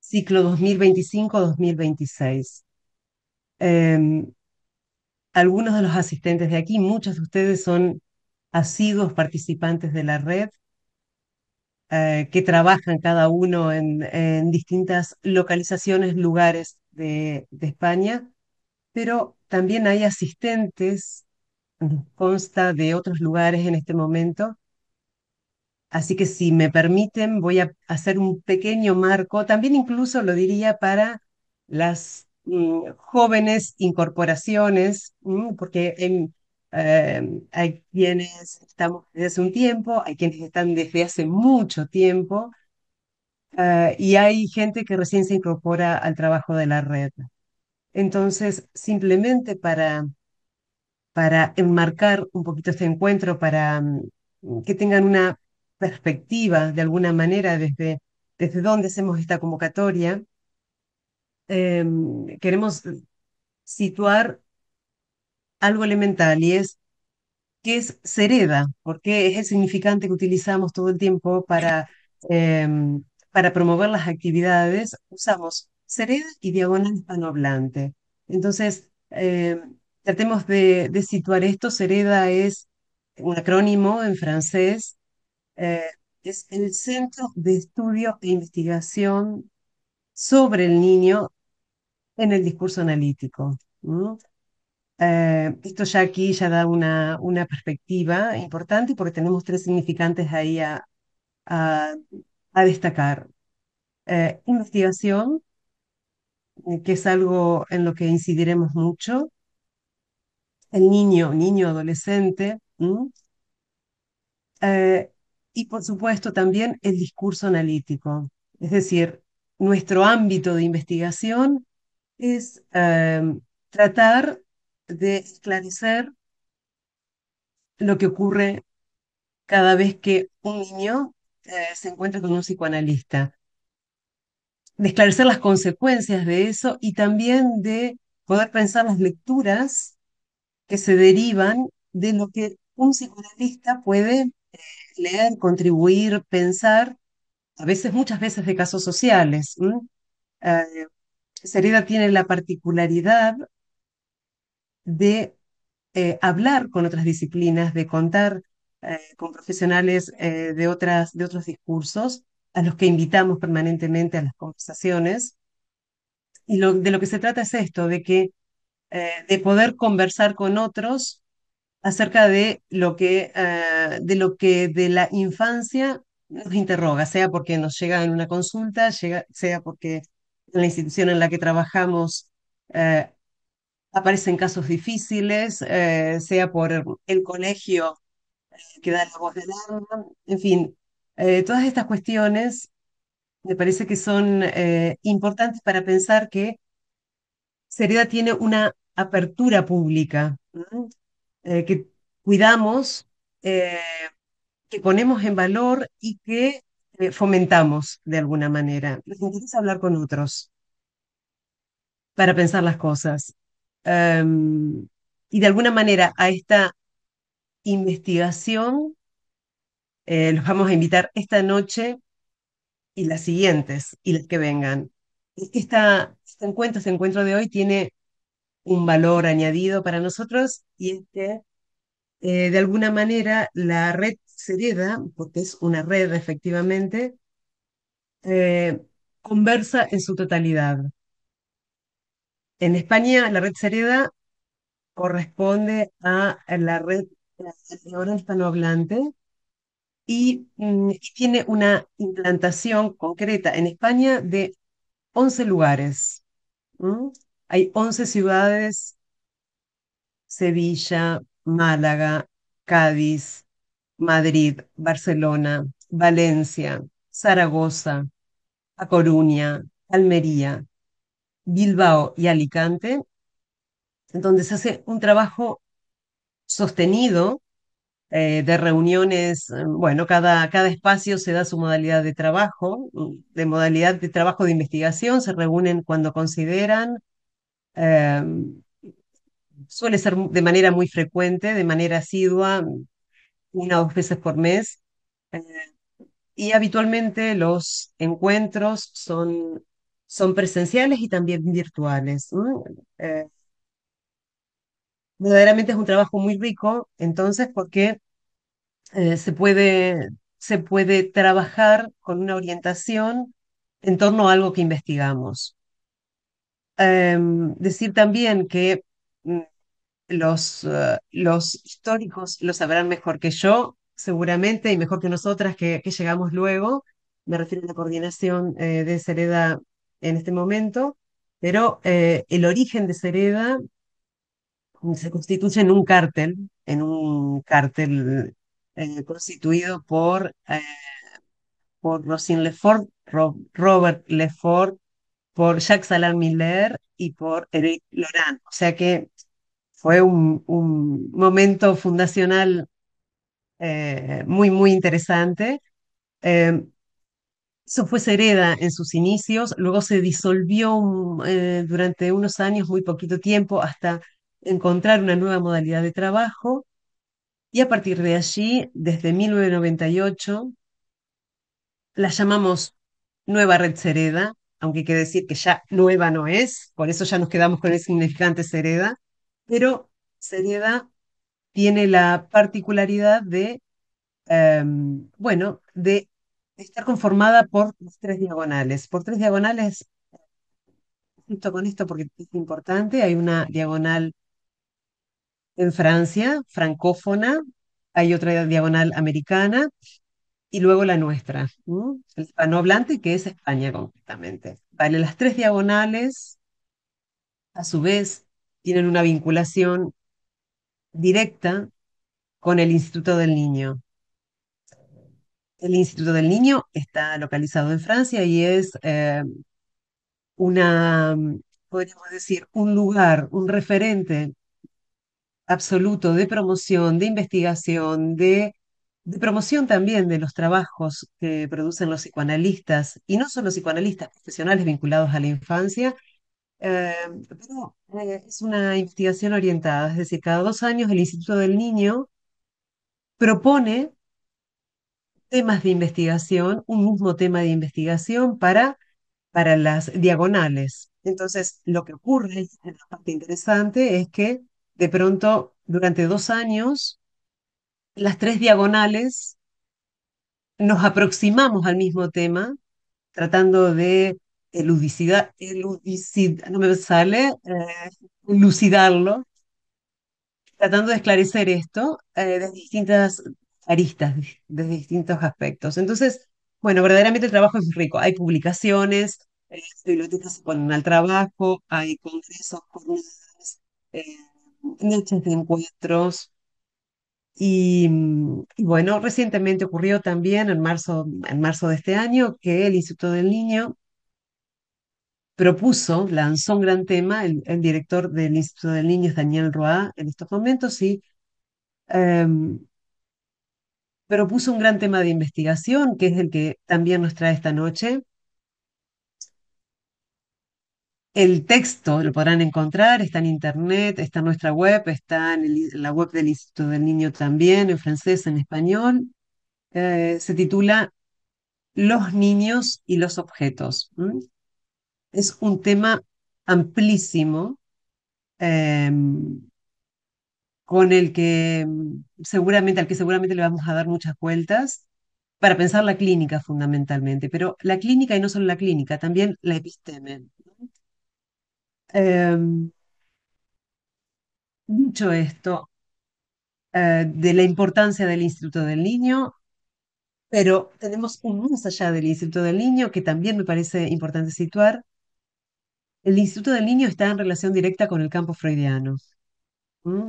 ciclo 2025-2026. Em, Algunos de los asistentes de aquí, muchos de ustedes son asiduos participantes de la red, que trabajan cada uno en distintas localizaciones, lugares de España, pero también hay asistentes, consta de otros lugares en este momento. Así que si me permiten, voy a hacer un pequeño marco, también incluso lo diría para las jóvenes incorporaciones, porque hay quienes estamos desde hace un tiempo, hay quienes están desde hace mucho tiempo, y hay gente que recién se incorpora al trabajo de la red. Entonces, simplemente para enmarcar un poquito este encuentro, para que tengan una perspectiva de alguna manera desde dónde hacemos esta convocatoria. Queremos situar algo elemental y es qué es Sereda, porque es el significante que utilizamos todo el tiempo para promover las actividades. Usamos Sereda y diagonal hispanohablante. Entonces, tratemos de situar esto. Sereda es un acrónimo en francés, eh, es el Centro de Estudio e Investigación sobre el Niño en el Discurso Analítico. ¿M? Esto ya aquí ya da una perspectiva importante porque tenemos tres significantes ahí a- a destacar. Investigación, que es algo en lo que incidiremos mucho. El niño, niño adolescente. Eh, y por supuesto también el discurso analítico. Es decir, nuestro ámbito de investigación es tratar de esclarecer lo que ocurre cada vez que un niño se encuentra con un psicoanalista, de esclarecer las consecuencias de eso y también de poder pensar las lecturas que se derivan de lo que un psicoanalista puede leer, contribuir, pensar, a veces, muchas veces de casos sociales. Eh, Sereda tiene la particularidad de hablar con otras disciplinas, de contar con profesionales de otros discursos, a los que invitamos permanentemente a las conversaciones. Y de lo que se trata es esto, de poder conversar con otros acerca de lo que de la infancia nos interroga, sea porque nos llega en una consulta, sea porque en la institución en la que trabajamos eh, aparecen casos difíciles, sea por el colegio que da la voz de alarma, en fin, todas estas cuestiones me parece que son importantes para pensar que Seriedad tiene una apertura pública, que cuidamos, eh, que ponemos en valor y que fomentamos de alguna manera. Nos interesa hablar con otros para pensar las cosas. Y de alguna manera a esta investigación los vamos a invitar esta noche y las siguientes y las que vengan. Este encuentro de hoy tiene un valor añadido para nosotros y es que de alguna manera la red Sereda, porque es una red efectivamente, eh, conversa en su totalidad. En España la red Sereda corresponde a la red ahora hispanohablante y tiene una implantación concreta en España de 11 lugares. ¿M? Hay 11 ciudades: Sevilla, Málaga, Cádiz, Madrid, Barcelona, Valencia, Zaragoza, A Coruña, Almería, Bilbao y Alicante, donde se hace un trabajo sostenido de reuniones. Bueno, cada espacio se da su modalidad de trabajo, de modalidad de trabajo de investigación, se reúnen cuando consideran, eh, suele ser de manera muy frecuente, de manera asidua, una o dos veces por mes, eh, y habitualmente los encuentros son son presenciales y también virtuales. Eh, Verdaderamente es un trabajo muy rico, entonces, porque se puede trabajar con una orientación en torno a algo que investigamos. Decir también que mm, los históricos lo sabrán mejor que yo, seguramente, y mejor que nosotras que llegamos luego. Me refiero a la coordinación de Sereda en este momento, pero el origen de Sereda se constituye en un cártel constituido por Rosine Lefort, Robert Lefort, por Jacques Salant Miller y por Eric Laurent. O sea que fue un momento fundacional muy, muy interesante. Eh, Eso fue Sereda en sus inicios, luego se disolvió durante unos años, muy poquito tiempo, hasta encontrar una nueva modalidad de trabajo. Y a partir de allí, desde 1998, la llamamos Nueva Red Sereda, aunque hay que decir que ya nueva no es, por eso ya nos quedamos con el significante Sereda, pero Sereda tiene la particularidad bueno, de estar conformada por las tres diagonales. Por tres diagonales, justo con esto porque es importante, hay una diagonal en Francia, francófona, hay otra diagonal americana y luego la nuestra, ¿no? El hispanohablante, que es España concretamente. Vale, las tres diagonales, a su vez, tienen una vinculación directa con el Instituto del Niño. El Instituto del Niño está localizado en Francia y es podríamos decir, un lugar, un referente absoluto de promoción, de investigación, de promoción también de los trabajos que producen los psicoanalistas, y no solo psicoanalistas profesionales vinculados a la infancia, pero es una investigación orientada, es decir, cada 2 años el Instituto del Niño propone temas de investigación, un mismo tema de investigación para las diagonales. Entonces, lo que ocurre, en la parte interesante, es que de pronto, durante 2 años, las tres diagonales nos aproximamos al mismo tema, tratando de no me sale, elucidarlo, tratando de esclarecer esto desde distintas aristas, desde distintos aspectos. Entonces, bueno, verdaderamente el trabajo es rico. Hay publicaciones, bibliotecas se ponen al trabajo, hay congresos, jornadas, eh, noches de encuentros. Y bueno, recientemente ocurrió también en marzo de este año que el Instituto del Niño lanzó un gran tema. El director del Instituto del Niño es Daniel Roa en estos momentos, y em, propuso un gran tema de investigación, que es el que también nos trae esta noche. El texto lo podrán encontrar, está en internet, está en nuestra web, está en la web del Instituto del Niño también, en francés, en español. Se titula Los niños y los objetos. Es un tema amplísimo, con el que al que seguramente le vamos a dar muchas vueltas para pensar la clínica fundamentalmente, pero la clínica y no solo la clínica, también la episteme. Em, Dicho esto, de la importancia del Instituto del Niño, pero tenemos un más allá del Instituto del Niño que también me parece importante situar. El Instituto del Niño está en relación directa con el campo freudiano. ¿M?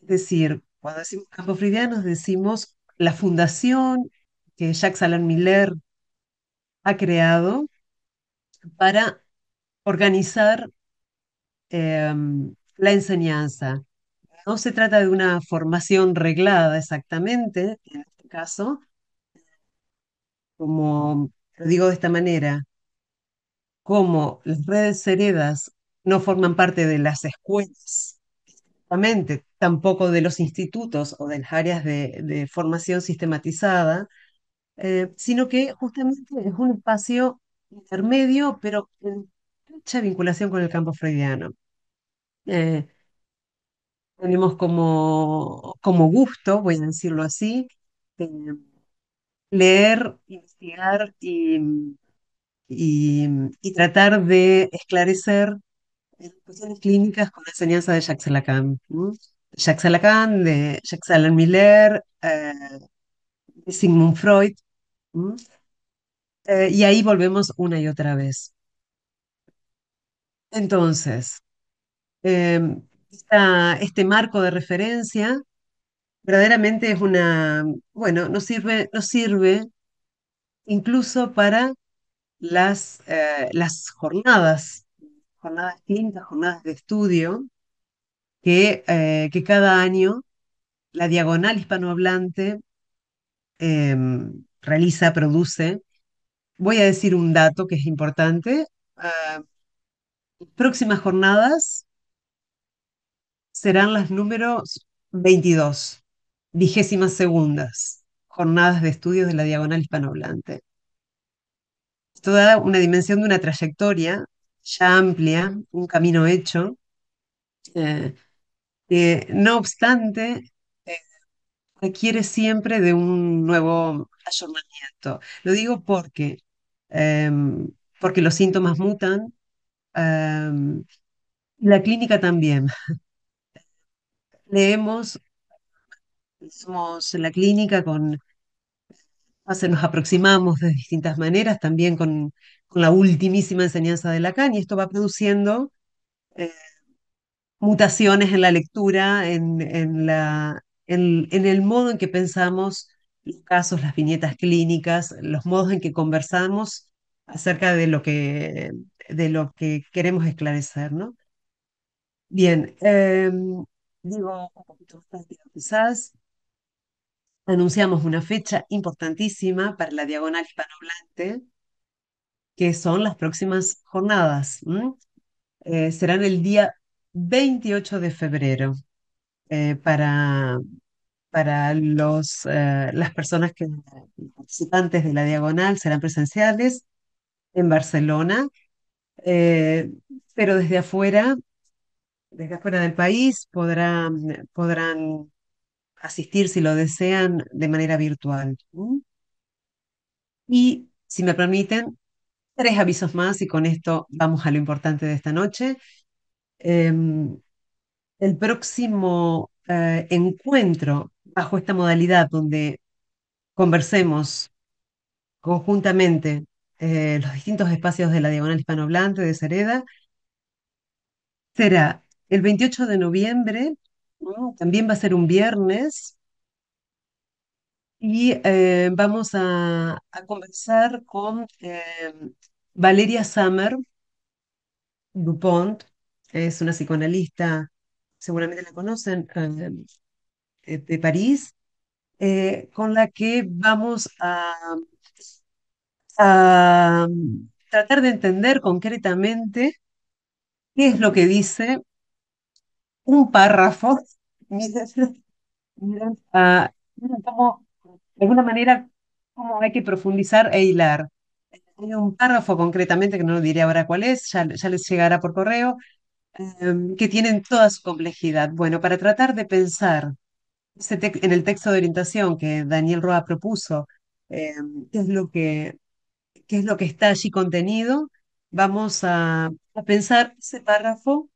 Es decir, cuando decimos campo freudiano, decimos la fundación que Jacques Alain Miller ha creado para organizar la enseñanza. No se trata de una formación reglada exactamente, en este caso, como lo digo de esta manera, como las redes heredas no forman parte de las escuelas, exactamente, tampoco de los institutos o de las áreas de formación sistematizada, sino que justamente es un espacio intermedio, pero en mucha vinculación con el campo freudiano. Eh, Tenemos como gusto, voy a decirlo así, eh, leer, investigar y, y tratar de esclarecer cuestiones clínicas con la enseñanza de Jacques Lacan. ¿No? Jacques Lacan, de Jacques Alan Miller, de Sigmund Freud. ¿No? Y ahí volvemos una y otra vez. Entonces, eh, este marco de referencia verdaderamente es bueno, nos sirve incluso para las jornadas clínicas, jornadas de estudio que cada año la Diagonal Hispanohablante realiza, produce. Voy a decir un dato que es importante. Ah, Próximas jornadas serán las números 22, 22ª jornadas de estudios de la Diagonal Hispanohablante. Esto da una dimensión de una trayectoria ya amplia, un camino hecho, eh, que no obstante eh, requiere siempre de un nuevo ayornamiento. Lo digo porque los síntomas mutan, em, la clínica también. Leemos, leemos la clínica nos aproximamos de distintas maneras, también con la ultimísima enseñanza de Lacan, y esto va produciendo eh, mutaciones en la lectura, en el modo en que pensamos los casos, las viñetas clínicas, los modos en que conversamos acerca de lo que queremos esclarecer, ¿no? Bien, digo un poquito más rápido quizás, anunciamos una fecha importantísima para la Diagonal Hispanohablante, que son las próximas jornadas. ¿M? Serán el día 28 de febrero. eh, para, para las personas participantes de la Diagonal serán presenciales en Barcelona, eh, pero desde afuera del país podrán asistir si lo desean de manera virtual. ¿M? Y si me permiten, tres avisos más y con esto vamos a lo importante de esta noche. Em, el próximo encuentro bajo esta modalidad donde conversemos conjuntamente los distintos espacios de la Diagonal Hispanohablante de Cereda. Será el 28 de noviembre, ¿no? También va a ser un viernes, y vamos a conversar con Valeria Summer Dupont, es una psicoanalista, seguramente la conocen, de París, con la que vamos a tratar de entender concretamente qué es lo que dice un párrafo. Miren, miren cómo, de alguna manera, cómo hay que profundizar e hilar. Hay un párrafo concretamente, que no lo diré ahora cuál es, ya les llegará por correo, que tienen toda su complejidad. Bueno, para tratar de pensar en el texto de orientación que Daniel Roa propuso, qué es qué es lo que está allí contenido, vamos a pensar ese párrafo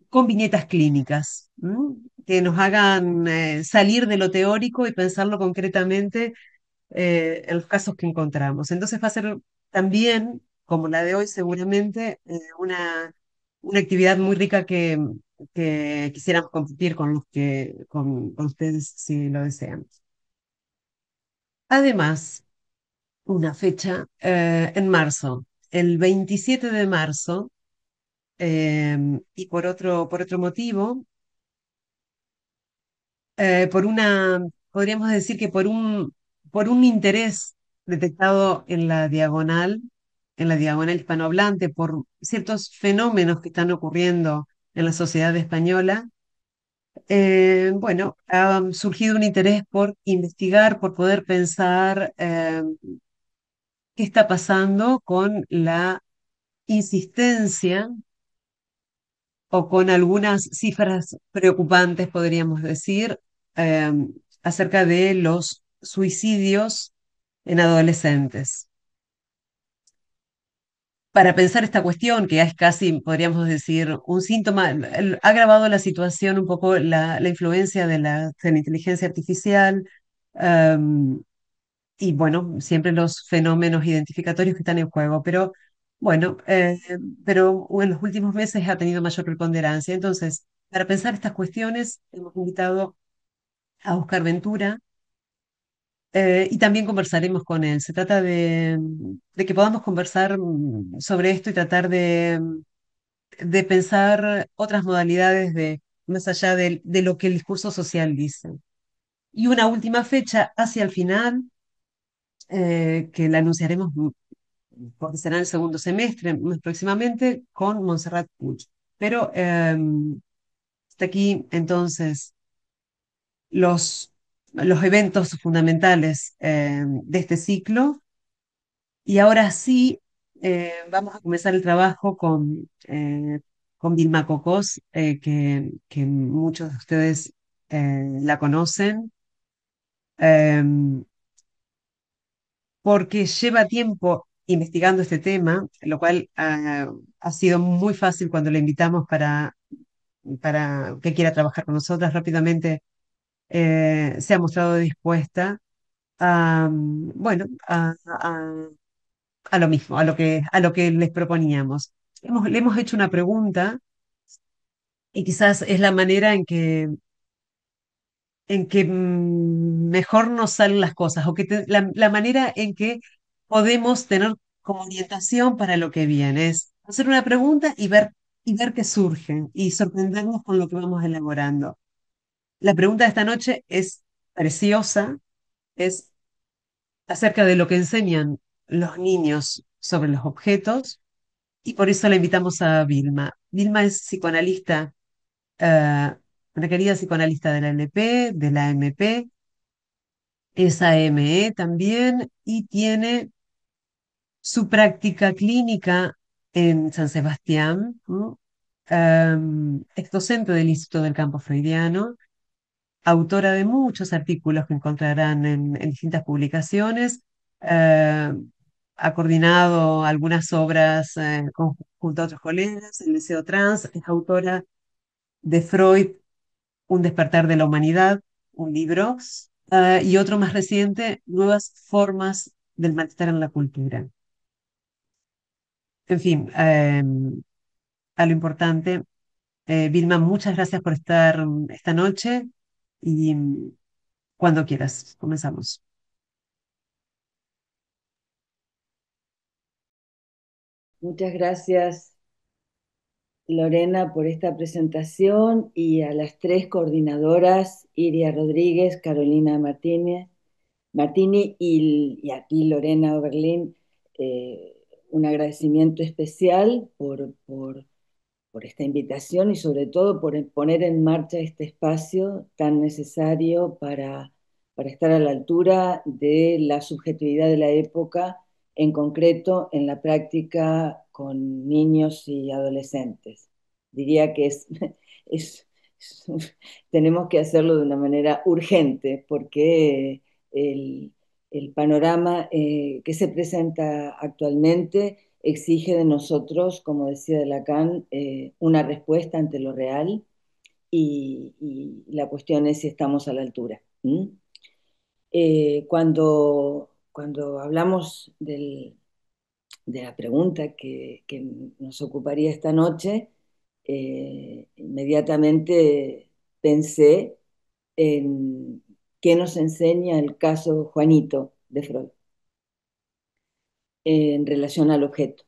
con viñetas clínicas, ¿m? Que nos hagan salir de lo teórico y pensarlo concretamente en los casos que encontramos. Entonces va a ser también, como la de hoy, seguramente una actividad muy rica que quisiéramos compartir con ustedes si lo desean. Además, una fecha en marzo, el 27 de marzo, y por otro motivo, podríamos decir que por un interés detectado en la diagonal hispanohablante, por ciertos fenómenos que están ocurriendo en la sociedad española, bueno, ha surgido un interés por investigar, por poder pensar qué está pasando con la insistencia o con algunas cifras preocupantes, podríamos decir, eh, acerca de los suicidios en adolescentes. Para pensar esta cuestión, que es casi, podríamos decir, un síntoma, ha agravado la situación un poco la influencia de la inteligencia artificial, em, y bueno, siempre los fenómenos identificatorios que están en juego, pero bueno, pero en los últimos meses ha tenido mayor preponderancia. Entonces, para pensar estas cuestiones, hemos invitado a Oscar Ventura, y también conversaremos con él. Se trata de que podamos conversar sobre esto y tratar de pensar otras modalidades más allá de lo que el discurso social dice. Y una última fecha hacia el final, que la anunciaremos porque será en el segundo semestre, más próximamente, con Montserrat Puig. Pero hasta aquí, entonces, los eventos fundamentales de este ciclo. Y ahora sí, vamos a comenzar el trabajo con Vilma Cocos, que muchos de ustedes la conocen, eh, porque lleva tiempo investigando este tema, lo cual ha sido muy fácil cuando la invitamos para que quiera trabajar con nosotras rápidamente. Se ha mostrado dispuesta a, bueno, a lo mismo, a lo que les proponíamos. Le hemos hecho una pregunta y quizás es la manera en que mejor nos salen las cosas, o la manera en que podemos tener como orientación para lo que viene. Es hacer una pregunta y ver qué surge y sorprendernos con lo que vamos elaborando. La pregunta de esta noche es preciosa, es acerca de lo que enseñan los niños sobre los objetos, y por eso la invitamos a Vilma. Vilma es psicoanalista, eh, una querida psicoanalista de la LP, de la MP, es AME también, y tiene su práctica clínica en San Sebastián, ¿no? Es docente del Instituto del Campo Freudiano, autora de muchos artículos que encontrarán en distintas publicaciones. eh, Ha coordinado algunas obras junto a otros colegas, el Deseo Trans, es autora de Freud, Un despertar de la humanidad, un libro, y otro más reciente, Nuevas formas del malestar en la cultura. En fin, a lo importante, Vilma, muchas gracias por estar esta noche y cuando quieras, comenzamos. Muchas gracias, Lorena, por esta presentación y a las tres coordinadoras, Iria Rodríguez, Carolina Martini y a ti, Lorena Oberlin, un agradecimiento especial por esta invitación y sobre todo por poner en marcha este espacio tan necesario para estar a la altura de la subjetividad de la época, en concreto en la práctica con niños y adolescentes. Diría que es, tenemos que hacerlo de una manera urgente porque el, el panorama que se presenta actualmente exige de nosotros, como decía Lacan, una respuesta ante lo real y la cuestión es si estamos a la altura. ¿Mm? Cuando hablamos de la pregunta que nos ocuparía esta noche, inmediatamente pensé en qué nos enseña el caso Juanito de Freud en relación al objeto,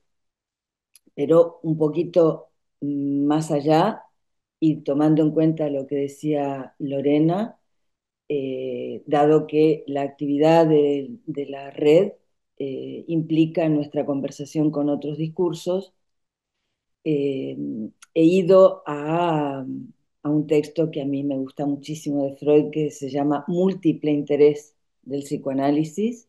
pero un poquito más allá y tomando en cuenta lo que decía Lorena, dado que la actividad de la red implica nuestra conversación con otros discursos, eh, he ido a un texto que a mí me gusta muchísimo de Freud, que se llama Múltiple interés del psicoanálisis,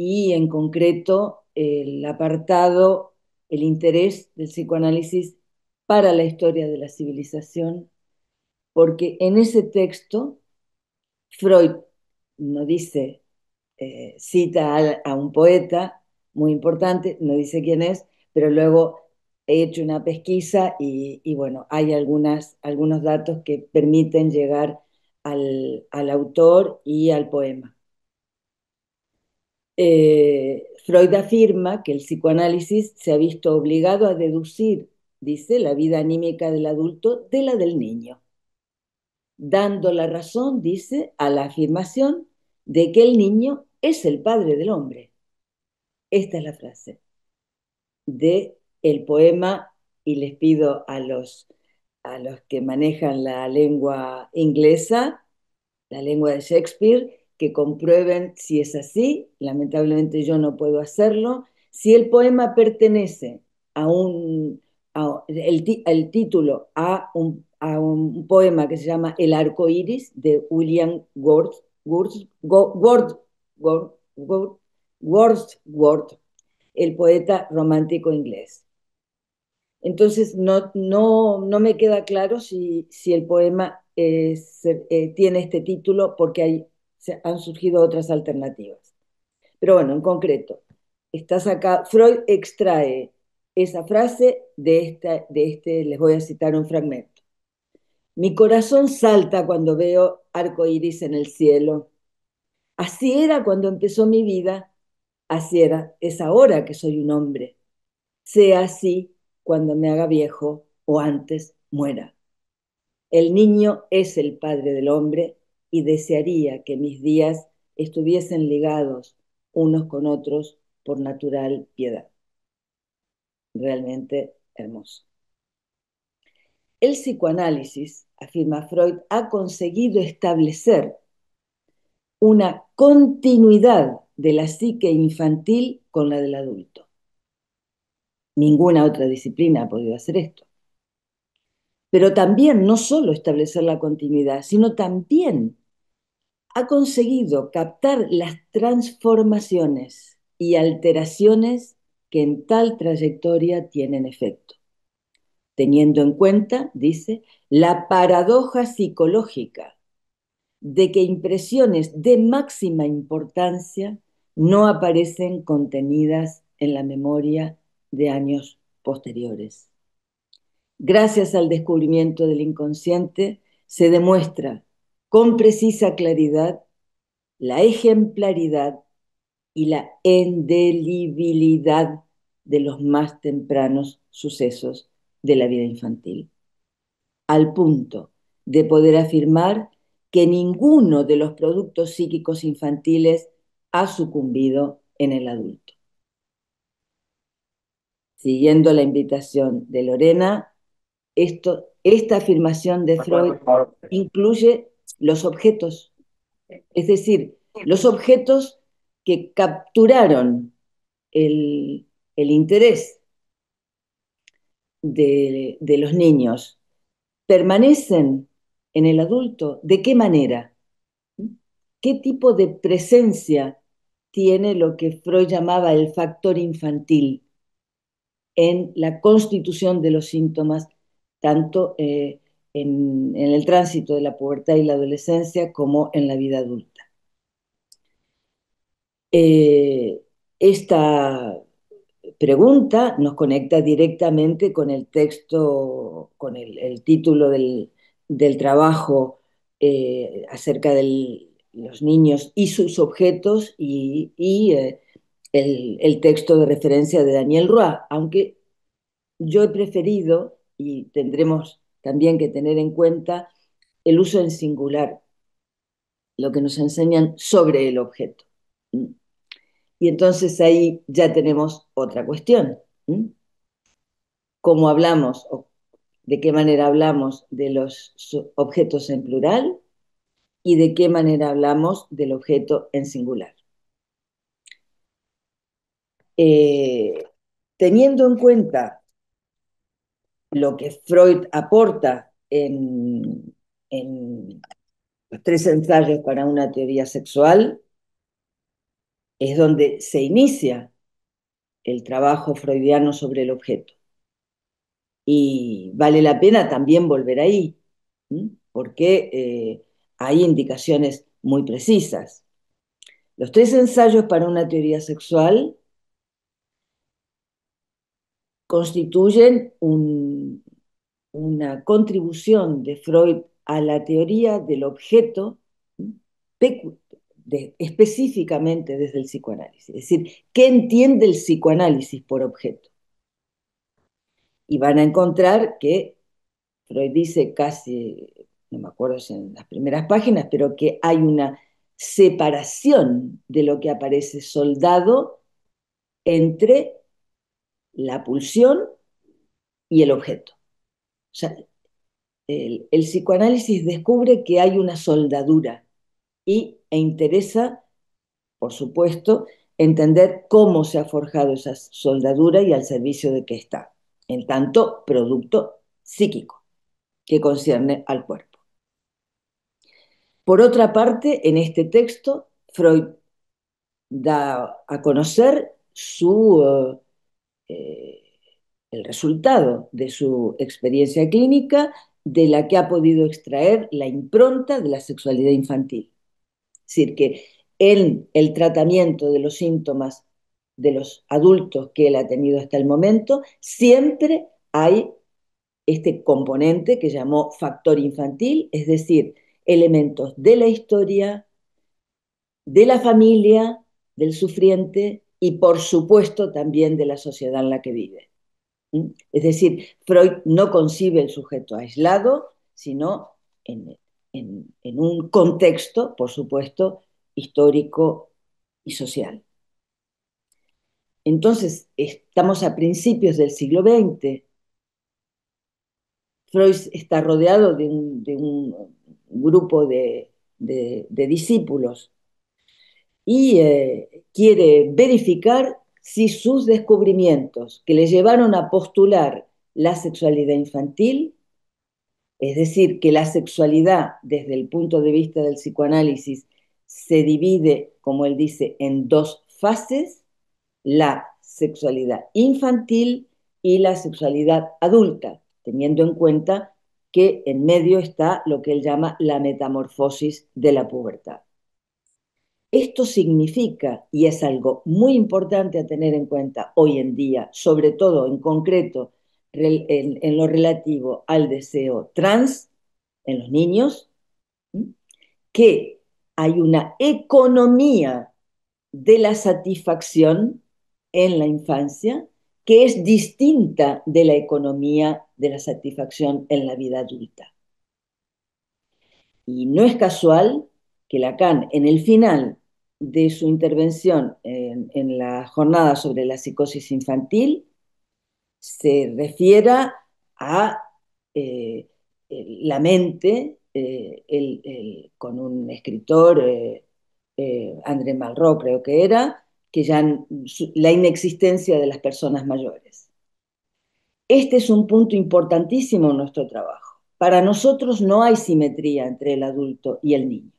y en concreto el apartado, el interés del psicoanálisis para la historia de la civilización, porque en ese texto Freud no dice, cita a un poeta muy importante, no dice quién es, pero luego he hecho una pesquisa y bueno, hay algunos datos que permiten llegar al autor y al poema. Freud afirma que el psicoanálisis se ha visto obligado a deducir, dice, la vida anímica del adulto de la del niño, dando la razón, dice, a la afirmación de que el niño es el padre del hombre. Esta es la frase de el poema, y les pido a los que manejan la lengua inglesa, la lengua de Shakespeare, que comprueben si es así. Lamentablemente yo no puedo hacerlo. Si el poema pertenece el título a un poema que se llama El arco iris de William Wordsworth, el poeta romántico inglés. Entonces no me queda claro si el poema tiene este título porque han surgido otras alternativas. Pero bueno, en concreto, estás acá, Freud extrae esa frase les voy a citar un fragmento. Mi corazón salta cuando veo arco iris en el cielo. Así era cuando empezó mi vida, así es ahora que soy un hombre. Sea así cuando me haga viejo o antes muera. El niño es el padre del hombre y desearía que mis días estuviesen ligados unos con otros por natural piedad. Realmente hermoso. El psicoanálisis, afirma Freud, ha conseguido establecer una continuidad de la psique infantil con la del adulto. Ninguna otra disciplina ha podido hacer esto. Pero también no solo establecer la continuidad, sino también ha conseguido captar las transformaciones y alteraciones que en tal trayectoria tienen efecto, teniendo en cuenta, dice, la paradoja psicológica de que impresiones de máxima importancia no aparecen contenidas en la memoria de años posteriores. Gracias al descubrimiento del inconsciente, se demuestra con precisa claridad la ejemplaridad y la indelibilidad de los más tempranos sucesos de la vida infantil, al punto de poder afirmar que ninguno de los productos psíquicos infantiles ha sucumbido en el adulto. Siguiendo la invitación de Lorena, esta afirmación de Freud incluye los objetos, es decir, los objetos que capturaron el interés de los niños, permanecen en el adulto. ¿De qué manera? ¿Qué tipo de presencia tiene lo que Freud llamaba el factor infantil en la constitución de los síntomas, tanto en el tránsito de la pubertad y la adolescencia como en la vida adulta? Esta pregunta nos conecta directamente con el texto, con el título del trabajo acerca de los niños y sus objetos y el texto de referencia de Daniel Roy, aunque yo he preferido, y tendremos también que tener en cuenta, el uso en singular, lo que nos enseñan sobre el objeto. Y entonces ahí ya tenemos otra cuestión. ¿Cómo hablamos o de qué manera hablamos de los objetos en plural y de qué manera hablamos del objeto en singular? Eh, Teniendo en cuenta lo que Freud aporta en los 3 ensayos para una teoría sexual, es donde se inicia el trabajo freudiano sobre el objeto. Y vale la pena también volver ahí, porque hay indicaciones muy precisas. Los 3 ensayos para una teoría sexual constituyen una contribución de Freud a la teoría del objeto, específicamente desde el psicoanálisis. Es decir, ¿qué entiende el psicoanálisis por objeto? Y van a encontrar que Freud dice casi, no me acuerdo si en las primeras páginas, pero que hay una separación de lo que aparece soldado entre la pulsión y el objeto. O sea, el psicoanálisis descubre que hay una soldadura e interesa, por supuesto, entender cómo se ha forjado esa soldadura y al servicio de qué está, en tanto producto psíquico que concierne al cuerpo. Por otra parte, en este texto, Freud da a conocer eh, el resultado de su experiencia clínica, de la que ha podido extraer la impronta de la sexualidad infantil. Es decir, que en el tratamiento de los síntomas de los adultos que él ha tenido hasta el momento, siempre hay este componente que llamó factor infantil, es decir, elementos de la historia, de la familia, del sufriente y por supuesto también de la sociedad en la que vive. Es decir, Freud no concibe el sujeto aislado, sino en un contexto, por supuesto, histórico y social. Entonces, estamos a principios del siglo XX. Freud está rodeado de un grupo de discípulos y quiere verificar si sus descubrimientos que le llevaron a postular la sexualidad infantil, es decir, que la sexualidad desde el punto de vista del psicoanálisis se divide, como él dice, en 2 fases, la sexualidad infantil y la sexualidad adulta, teniendo en cuenta que en medio está lo que él llama la metamorfosis de la pubertad. Esto significa, y es algo muy importante a tener en cuenta hoy en día, sobre todo en concreto en lo relativo al deseo trans en los niños, que hay una economía de la satisfacción en la infancia que es distinta de la economía de la satisfacción en la vida adulta. Y no es casual que Lacan, en el final de su intervención en la jornada sobre la psicosis infantil, se refiera a la mente, con un escritor, André Malraux creo que era, que ya la inexistencia de las personas mayores. Este es un punto importantísimo en nuestro trabajo. Para nosotros no hay simetría entre el adulto y el niño.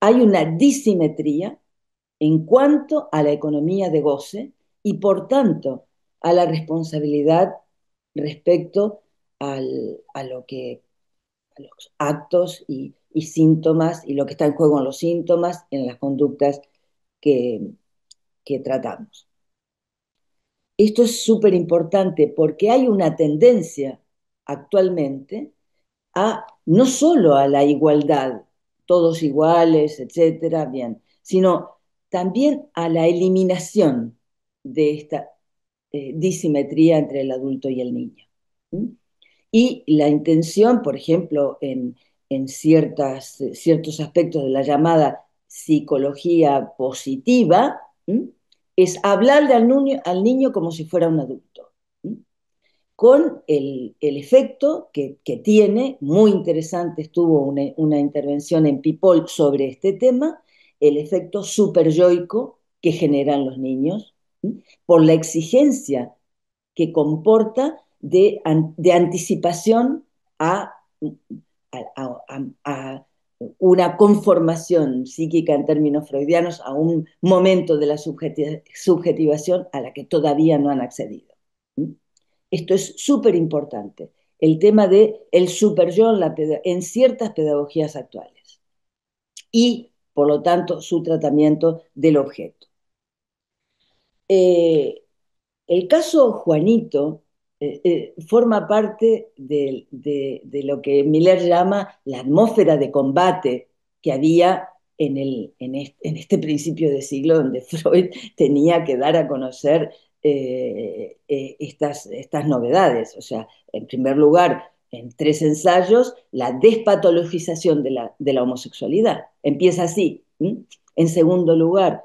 Hay una disimetría en cuanto a la economía de goce y, por tanto, a la responsabilidad respecto a los actos y síntomas y lo que está en juego en los síntomas, en las conductas que, que tratamos. Esto es súper importante porque hay una tendencia actualmente no solo a la igualdad, todos iguales, etcétera, bien, sino también a la eliminación de esta disimetría entre el adulto y el niño. ¿Mm? Y la intención, por ejemplo, en ciertos aspectos de la llamada psicología positiva, es hablarle al niño como si fuera un adulto, con el efecto que tiene, muy interesante, estuvo una intervención en People sobre este tema, el efecto superyoico que generan los niños, por la exigencia que comporta de anticipación a una conformación psíquica en términos freudianos a un momento de la subjetivación a la que todavía no han accedido. Esto es súper importante, el tema de el superyo en ciertas pedagogías actuales y, por lo tanto, su tratamiento del objeto. El caso Juanito forma parte de lo que Miller llama la atmósfera de combate que había en este principio de siglo donde Freud tenía que dar a conocer estas novedades. O sea, en primer lugar, en 3 ensayos, la despatologización de la homosexualidad. Empieza así. En segundo lugar,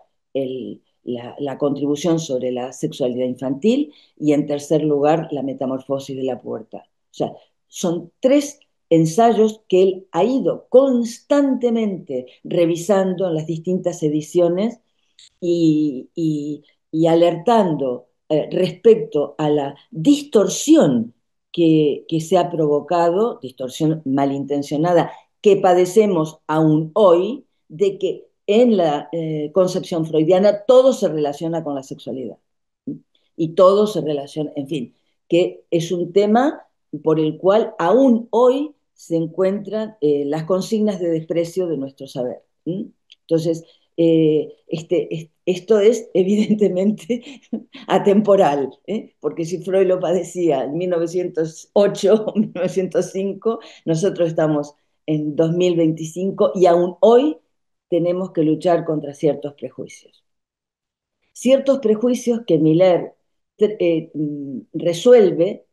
la contribución sobre la sexualidad infantil y en tercer lugar la metamorfosis de la pubertad. O sea, son 3 ensayos que él ha ido constantemente revisando en las distintas ediciones y alertando respecto a la distorsión que se ha provocado, distorsión malintencionada, que padecemos aún hoy, de que en la concepción freudiana todo se relaciona con la sexualidad. Y todo se relaciona, en fin, que es un tema por el cual aún hoy se encuentran las consignas de desprecio de nuestro saber. Entonces, esto es evidentemente atemporal, porque si Freud lo padecía en 1908 o 1905, nosotros estamos en 2025 y aún hoy tenemos que luchar contra ciertos prejuicios. Ciertos prejuicios que Miller resuelve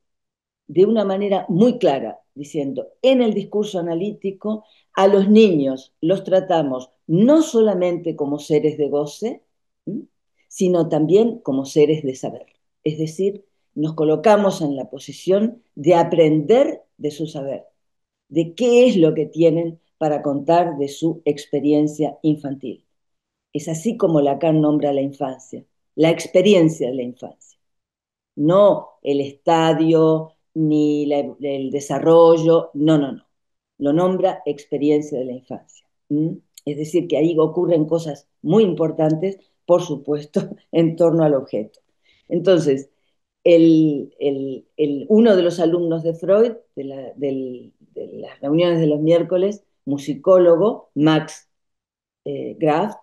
de una manera muy clara, diciendo, en el discurso analítico, a los niños los tratamos no solamente como seres de goce, sino también como seres de saber. Es decir, nos colocamos en la posición de aprender de su saber, de qué es lo que tienen para contar de su experiencia infantil. Es así como Lacan nombra la infancia, la experiencia de la infancia, no el estadio ni el desarrollo, no, no, no. Lo nombra experiencia de la infancia. Es decir, que ahí ocurren cosas muy importantes, por supuesto, en torno al objeto. Entonces, uno de los alumnos de Freud, de las reuniones de los miércoles, musicólogo, Max Graf,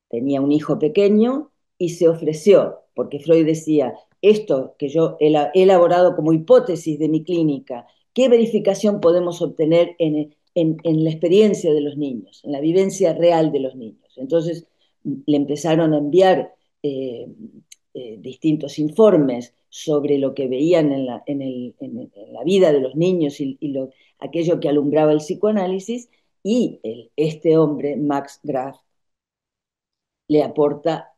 tenía un hijo pequeño y se ofreció, porque Freud decía, esto que yo he elaborado como hipótesis de mi clínica, ¿qué verificación podemos obtener en la experiencia de los niños, en la vivencia real de los niños? Entonces le empezaron a enviar distintos informes sobre lo que veían en la vida de los niños y aquello que alumbraba el psicoanálisis, y este hombre, Max Graf, le aporta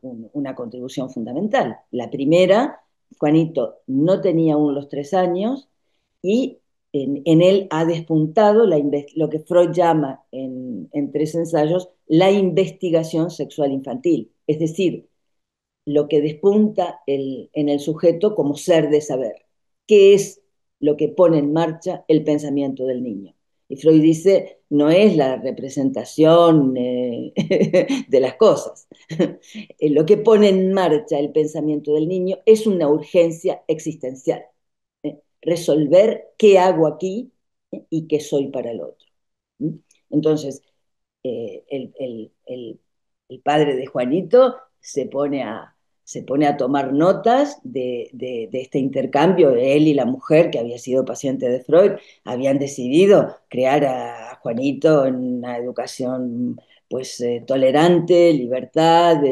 una contribución fundamental. La primera, Juanito no tenía aún los 3 años y en él ha despuntado lo que Freud llama en 3 ensayos la investigación sexual infantil, es decir, lo que despunta en el sujeto como ser de saber, qué es lo que pone en marcha el pensamiento del niño. Y Freud dice, no es la representación de las cosas. Lo que pone en marcha el pensamiento del niño es una urgencia existencial. Resolver qué hago aquí y qué soy para el otro. Entonces, el padre de Juanito se pone a tomar notas de este intercambio. Él y la mujer, que había sido paciente de Freud, habían decidido crear a Juanito en una educación pues tolerante, libertad,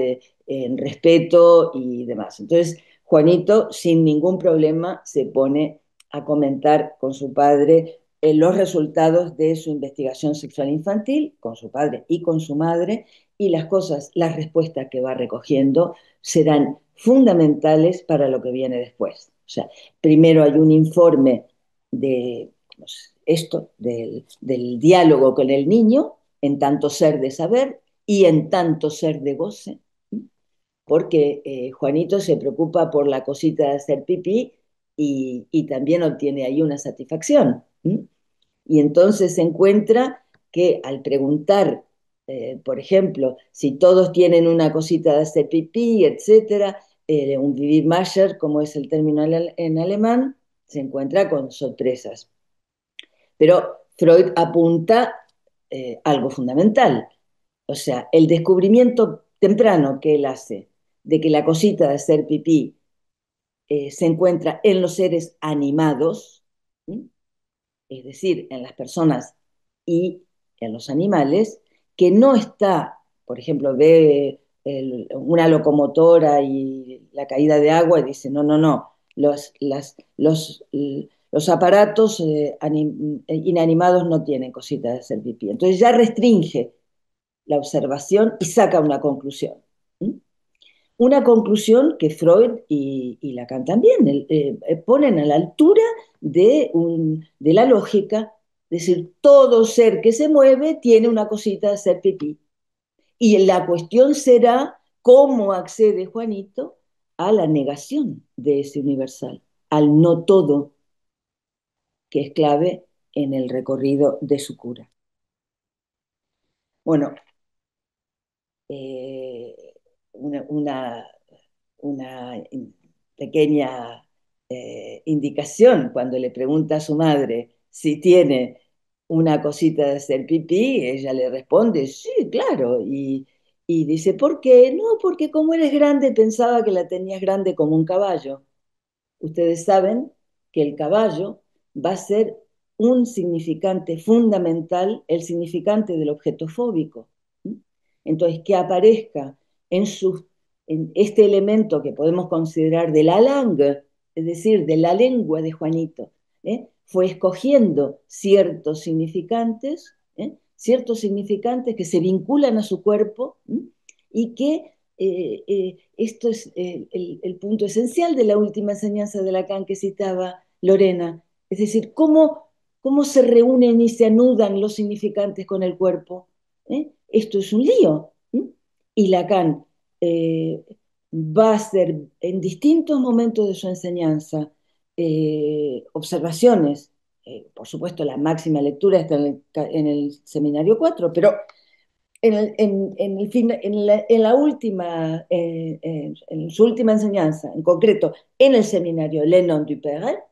en respeto y demás. Entonces, Juanito, sin ningún problema, se pone a comentar con su padre los resultados de su investigación sexual infantil, con su padre y con su madre, y las respuestas que va recogiendo serán fundamentales para lo que viene después. O sea, primero hay un informe de del diálogo con el niño, en tanto ser de saber y en tanto ser de goce, porque Juanito se preocupa por la cosita de hacer pipí y también obtiene ahí una satisfacción. Y entonces se encuentra que al preguntar, por ejemplo, si todos tienen una cosita de hacer pipí, etcétera, un Vivimajeur, como es el término en alemán, se encuentra con sorpresas. Pero Freud apunta algo fundamental, o sea, el descubrimiento temprano que él hace de que la cosita de hacer pipí se encuentra en los seres animados, ¿sí? Es decir, en las personas y en los animales, que no está, por ejemplo, ve una locomotora y la caída de agua y dice, no, no, no, los aparatos inanimados no tienen cositas de hacer pipí. Entonces ya restringe la observación y saca una conclusión. ¿Sí? Una conclusión que Freud y Lacan también ponen a la altura de la lógica, es decir, todo ser que se mueve tiene una cosita de hacer pipí. Y la cuestión será cómo accede Juanito a la negación de ese universal, al no todo, que es clave en el recorrido de su cura. Bueno, eh, una, una, una pequeña indicación cuando le pregunta a su madre si tiene una cosita de hacer pipí, ella le responde, sí, claro, y dice, ¿por qué? No, porque como eres grande pensaba que la tenías grande como un caballo. Ustedes saben que el caballo va a ser un significante fundamental, el significante del objeto fóbico. Entonces, que aparezca en, en este elemento que podemos considerar de la langue, es decir, de la lengua de Juanito, fue escogiendo ciertos significantes que se vinculan a su cuerpo y que esto es el punto esencial de la última enseñanza de Lacan que citaba Lorena, es decir, cómo se reúnen y se anudan los significantes con el cuerpo. Esto es un lío. Y Lacan va a hacer en distintos momentos de su enseñanza observaciones. Por supuesto, la máxima lectura está en el seminario 4, pero en la última, en su última enseñanza, en concreto en el seminario Lennon du Père,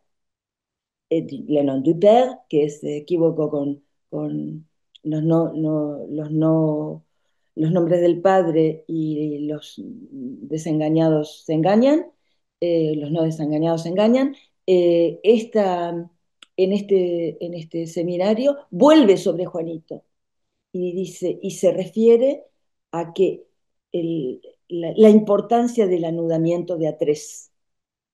Lennon du Père, que se equivocó con los, los nombres del padre y los desengañados se engañan, los no desengañados se engañan. En este seminario vuelve sobre Juanito y dice, y se refiere a que la importancia del anudamiento de A3,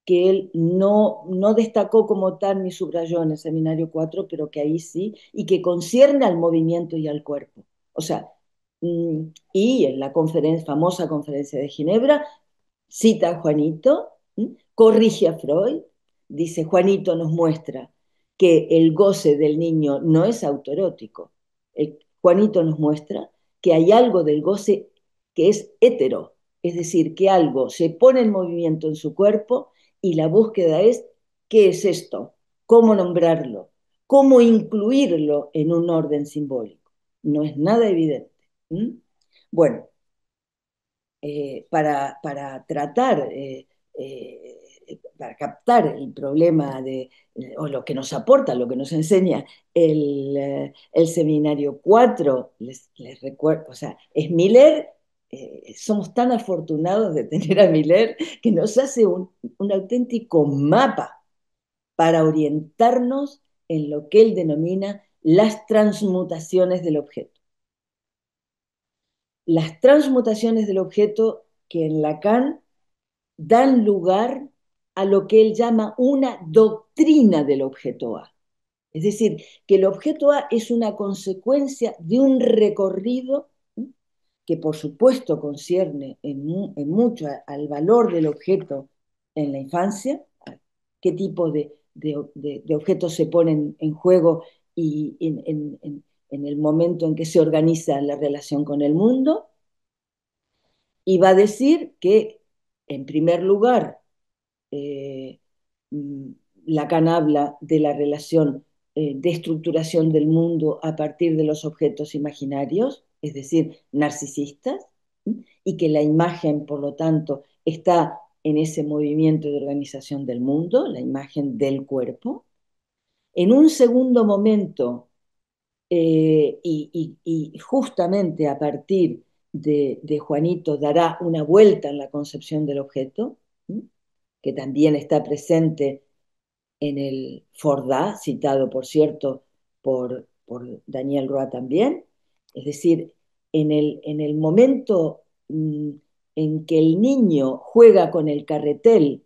que él no destacó como tal ni subrayó en el seminario 4, pero que ahí sí, y que concierne al movimiento y al cuerpo. O sea, y en la famosa conferencia de Ginebra, cita a Juanito, corrige a Freud, dice, Juanito nos muestra que el goce del niño no es autoerótico. Juanito nos muestra que hay algo del goce que es hetero, es decir, que algo se pone en movimiento en su cuerpo y la búsqueda es, ¿qué es esto? ¿Cómo nombrarlo? ¿Cómo incluirlo en un orden simbólico? No es nada evidente. Bueno, para tratar, para captar el problema o lo que nos aporta, lo que nos enseña el seminario 4 les recuerdo, o sea, es Miller, somos tan afortunados de tener a Miller que nos hace un auténtico mapa para orientarnos en lo que él denomina las transmutaciones del objeto. Las transmutaciones del objeto que en Lacan dan lugar a lo que él llama una doctrina del objeto A. Es decir, que el objeto A es una consecuencia de un recorrido que por supuesto concierne en mucho al valor del objeto en la infancia, qué tipo de objetos se ponen en juego y en el momento en que se organiza la relación con el mundo, y va a decir que, en primer lugar, eh, Lacan habla de la relación de estructuración del mundo a partir de los objetos imaginarios, es decir, narcisistas, y que la imagen, por lo tanto, está en ese movimiento de organización del mundo, la imagen del cuerpo. En un segundo momento, y justamente a partir de Juanito dará una vuelta en la concepción del objeto, que también está presente en el Fordá, citado por cierto por Daniel Roa también, es decir, en el momento en que el niño juega con el carretel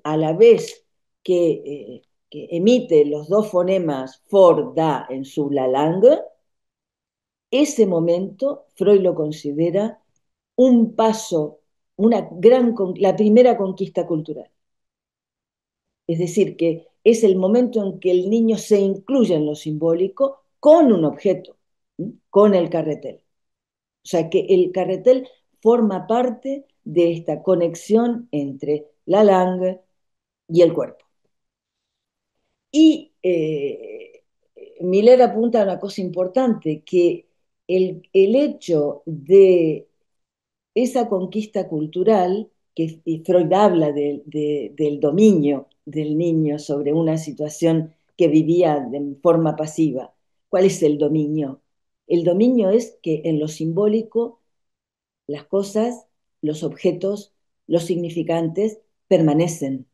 a la vez que emite los dos fonemas Fordá en su la langue, ese momento Freud lo considera un paso, la primera conquista cultural. Es decir, que es el momento en que el niño se incluye en lo simbólico con un objeto, con el carretel. O sea, que el carretel forma parte de esta conexión entre la langue y el cuerpo. Y Miller apunta a una cosa importante, que el hecho de esa conquista cultural, que Freud habla del dominio del niño sobre una situación que vivía de forma pasiva. ¿Cuál es el dominio? El dominio es que en lo simbólico las cosas, los objetos, los significantes permanecen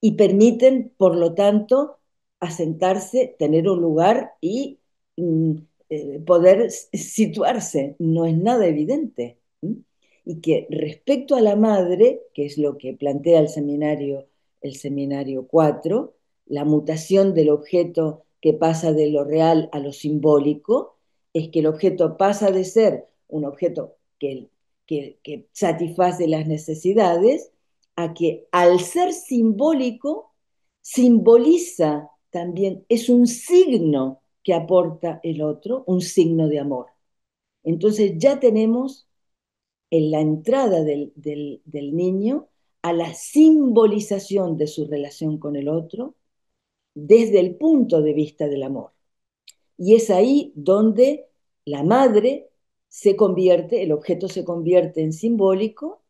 y permiten, por lo tanto, asentarse, tener un lugar y poder situarse. No es nada evidente. Y que respecto a la madre, que es lo que plantea el seminario 4, la mutación del objeto que pasa de lo real a lo simbólico, es que el objeto pasa de ser un objeto que satisface las necesidades a que al ser simbólico, simboliza también, es un signo que aporta el otro, un signo de amor. Entonces ya tenemos en la entrada del niño a la simbolización de su relación con el otro desde el punto de vista del amor. Y es ahí donde la madre se convierte, el objeto se convierte en simbólico,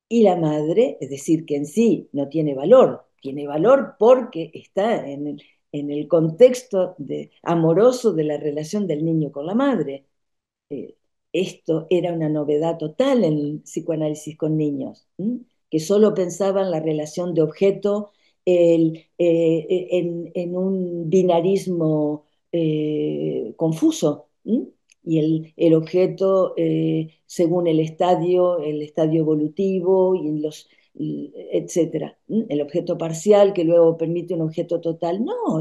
y la madre, es decir, que en sí no tiene valor porque está en el contexto amoroso de la relación del niño con la madre. Eh, Esto era una novedad total en el psicoanálisis con niños, que solo pensaban la relación de objeto en un binarismo confuso. Y el objeto, según el estadio evolutivo, y etcétera. El objeto parcial que luego permite un objeto total. No,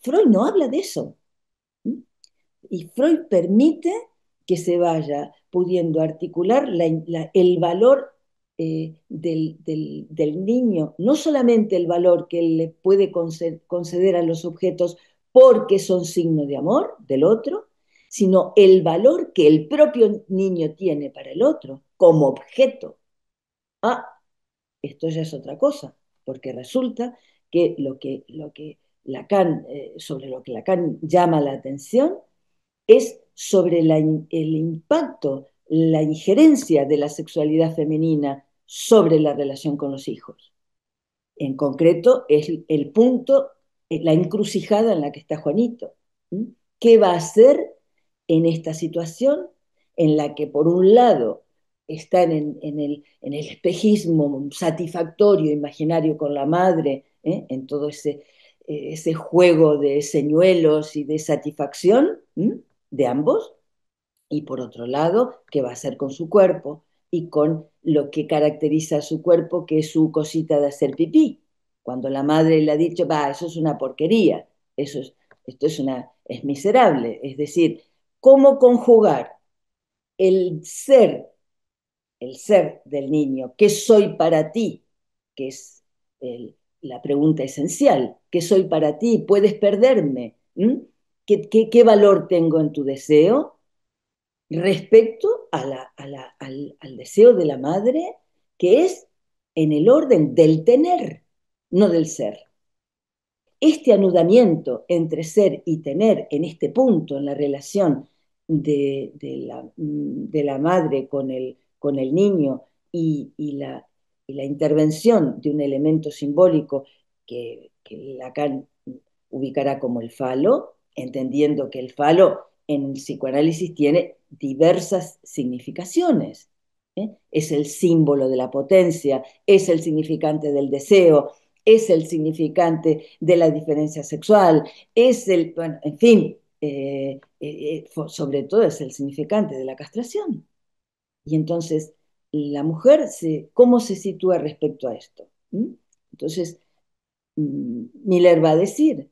Freud no habla de eso. Y Freud permite que se vaya pudiendo articular el valor del niño, no solamente el valor que él le puede conceder a los objetos porque son signo de amor del otro, sino el valor que el propio niño tiene para el otro como objeto. Ah, esto ya es otra cosa, porque resulta que sobre lo que Lacan llama la atención es sobre el impacto, la injerencia de la sexualidad femenina sobre la relación con los hijos. En concreto, es el punto, la encrucijada en la que está Juanito. ¿Qué va a hacer en esta situación en la que, por un lado, está en el espejismo satisfactorio, imaginario con la madre, en todo ese juego de señuelos y de satisfacción de ambos, y por otro lado, qué va a hacer con su cuerpo y con lo que caracteriza a su cuerpo, que es su cosita de hacer pipí? Cuando la madre le ha dicho, va, eso es una porquería, es miserable. Es decir, ¿cómo conjugar el ser, el ser del niño? ¿Qué soy para ti? Que es la pregunta esencial. ¿Qué soy para ti? ¿Puedes perderme? ¿Qué valor tengo en tu deseo? Respecto al deseo de la madre, que es en el orden del tener, no del ser. este anudamiento entre ser y tener en este punto en la relación de la madre con el niño y la intervención de un elemento simbólico que Lacan ubicará como el falo, entendiendo que el falo en el psicoanálisis tiene diversas significaciones. Es el símbolo de la potencia, es el significante del deseo, es el significante de la diferencia sexual, es el, bueno, en fin, sobre todo es el significante de la castración. Y entonces, la mujer, ¿cómo se sitúa respecto a esto? Entonces, Miller va a decir,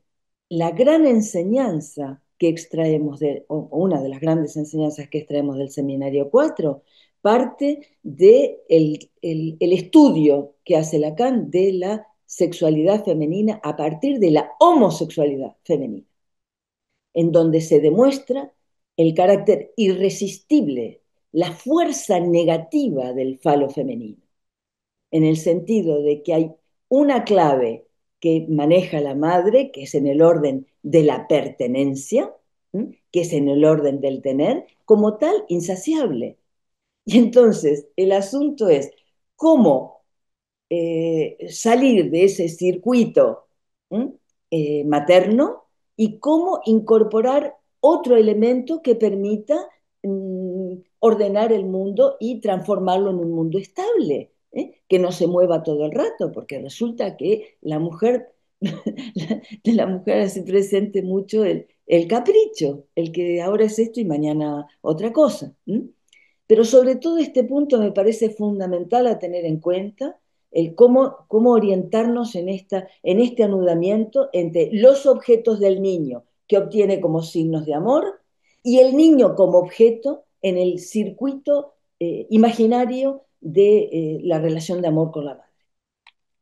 la gran enseñanza que extraemos o una de las grandes enseñanzas que extraemos del Seminario 4 parte de el estudio que hace Lacan de la sexualidad femenina a partir de la homosexualidad femenina, en donde se demuestra el carácter irresistible, la fuerza negativa del falo femenino, en el sentido de que hay una clave que maneja la madre, que es en el orden de la pertenencia, que es en el orden del tener, como tal, insaciable. Y entonces el asunto es cómo salir de ese circuito materno y cómo incorporar otro elemento que permita ordenar el mundo y transformarlo en un mundo estable, que no se mueva todo el rato, porque resulta que la mujer, de la mujer hace presente mucho el capricho, el que ahora es esto y mañana otra cosa. Pero sobre todo este punto me parece fundamental a tener en cuenta el cómo orientarnos en este anudamiento entre los objetos del niño que obtiene como signos de amor y el niño como objeto en el circuito imaginario de la relación de amor con la madre.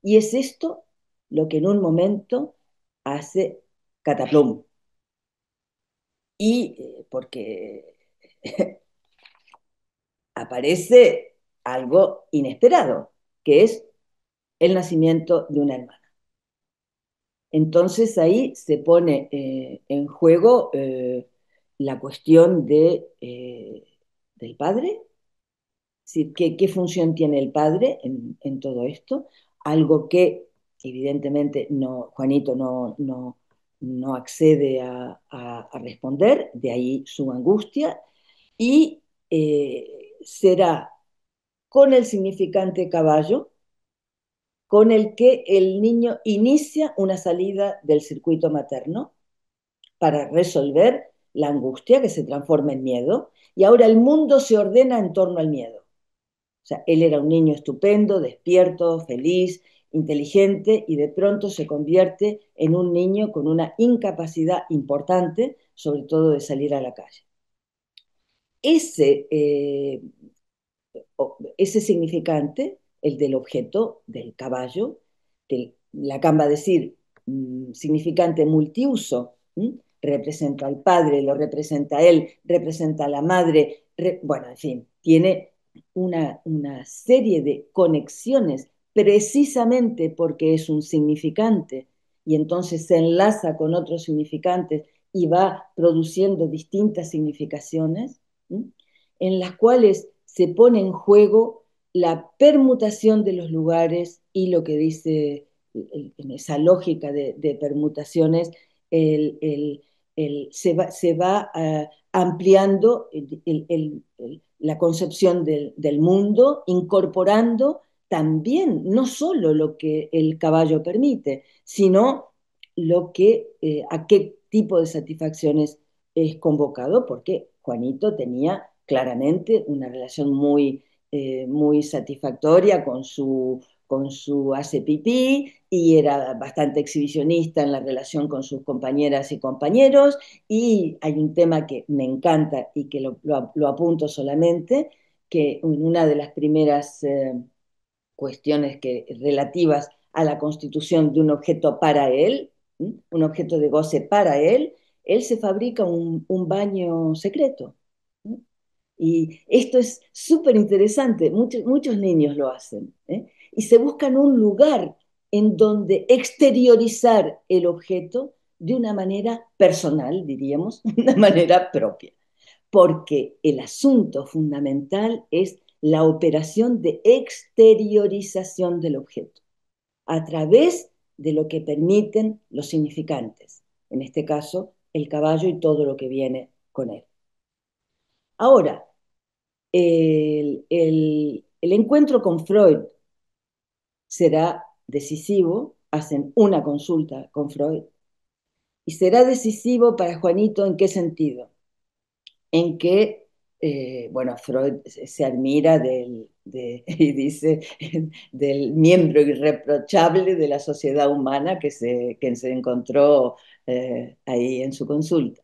Y es esto lo que en un momento hace Cataplum. Y porque aparece algo inesperado, que es el nacimiento de una hermana. Entonces ahí se pone en juego la cuestión del padre, es decir, qué función tiene el padre en todo esto, algo que evidentemente Juanito no accede a responder, de ahí su angustia, y será con el significante caballo, con el que el niño inicia una salida del circuito materno para resolver la angustia que se transforma en miedo, y ahora el mundo se ordena en torno al miedo. O sea, él era un niño estupendo, despierto, feliz, inteligente, y de pronto se convierte en un niño con una incapacidad importante, sobre todo de salir a la calle. Ese ese significante, el del objeto, del caballo, que Lacan va a decir significante multiuso, representa al padre, lo representa a él, representa a la madre, bueno, en fin, tiene una serie de conexiones precisamente porque es un significante y entonces se enlaza con otros significantes y va produciendo distintas significaciones, en las cuales se pone en juego la permutación de los lugares y lo que dice en esa lógica de permutaciones, se va ampliando la concepción del mundo, incorporando también no solo lo que el caballo permite, sino a qué tipo de satisfacciones es convocado, porque Juanito tenía claramente una relación muy satisfactoria con su hace pipí y era bastante exhibicionista en la relación con sus compañeras y compañeros. Y hay un tema que me encanta y que lo apunto solamente, que una de las primeras cuestiones relativas a la constitución de un objeto para él, un objeto de goce para él se fabrica un baño secreto. Y esto es súper interesante, muchos niños lo hacen, y se buscan un lugar en donde exteriorizar el objeto de una manera personal, diríamos, de una manera propia, porque el asunto fundamental es la operación de exteriorización del objeto a través de lo que permiten los significantes, en este caso el caballo y todo lo que viene con él. Ahora, el encuentro con Freud será decisivo, hacen una consulta con Freud, y será decisivo para Juanito ¿en qué sentido? En que, bueno, Freud se admira y dice del miembro irreprochable de la sociedad humana que se encontró ahí en su consulta.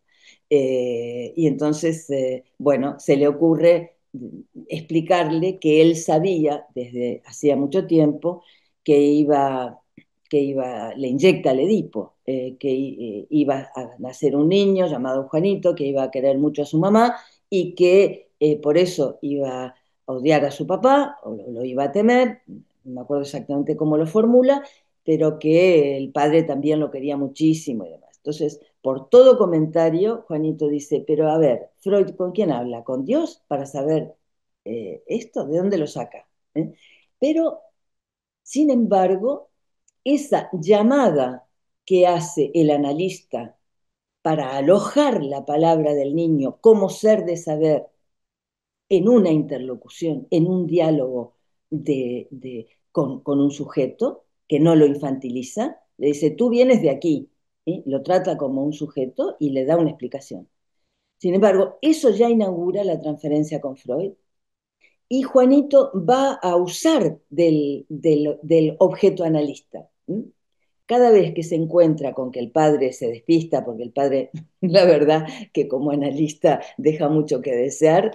Y entonces, bueno, se le ocurre explicarle que él sabía desde hacía mucho tiempo que iba, le inyecta el Edipo, que iba a nacer un niño llamado Juanito, que iba a querer mucho a su mamá y que por eso iba a odiar a su papá, o lo iba a temer, no me acuerdo exactamente cómo lo formula, pero que el padre también lo quería muchísimo y demás. Entonces, por todo comentario, Juanito dice, pero a ver, Freud, ¿con quién habla? ¿Con Dios? Para saber esto, ¿de dónde lo saca? ¿Eh? Pero, sin embargo, esa llamada que hace el analista para alojar la palabra del niño como ser de saber en una interlocución, en un diálogo con un sujeto que no lo infantiliza, le dice, tú vienes de aquí, ¿sí? Lo trata como un sujeto y le da una explicación. Sin embargo, eso ya inaugura la transferencia con Freud y Juanito va a usar del objeto analista. ¿Sí? Cada vez que se encuentra con que el padre se despista, porque el padre, la verdad, que como analista deja mucho que desear,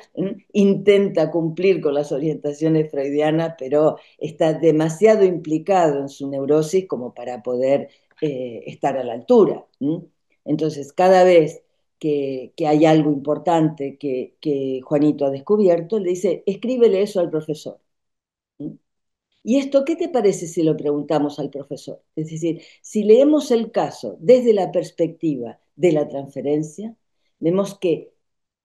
intenta cumplir con las orientaciones freudianas, pero está demasiado implicado en su neurosis como para poder estar a la altura. Entonces, cada vez que hay algo importante que Juanito ha descubierto, le dice, escríbele eso al profesor. ¿Y esto qué te parece si lo preguntamos al profesor? Es decir, si leemos el caso desde la perspectiva de la transferencia, vemos que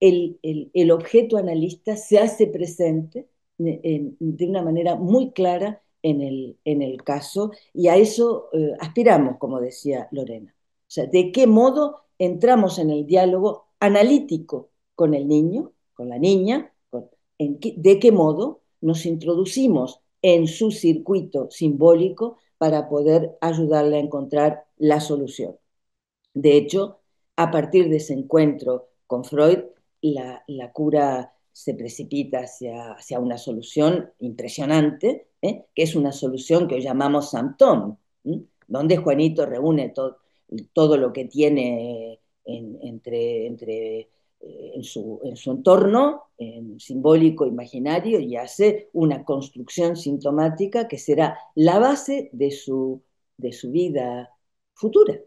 el objeto analista se hace presente de una manera muy clara en el caso y a eso aspiramos, como decía Lorena. O sea, de qué modo entramos en el diálogo analítico con el niño, con la niña, de qué modo nos introducimos en su circuito simbólico para poder ayudarle a encontrar la solución. De hecho, a partir de ese encuentro con Freud, la cura se precipita hacia una solución impresionante, que es una solución que hoy llamamos Sampton, donde Juanito reúne todo lo que tiene en su entorno simbólico, imaginario, y hace una construcción sintomática que será la base de su vida futura.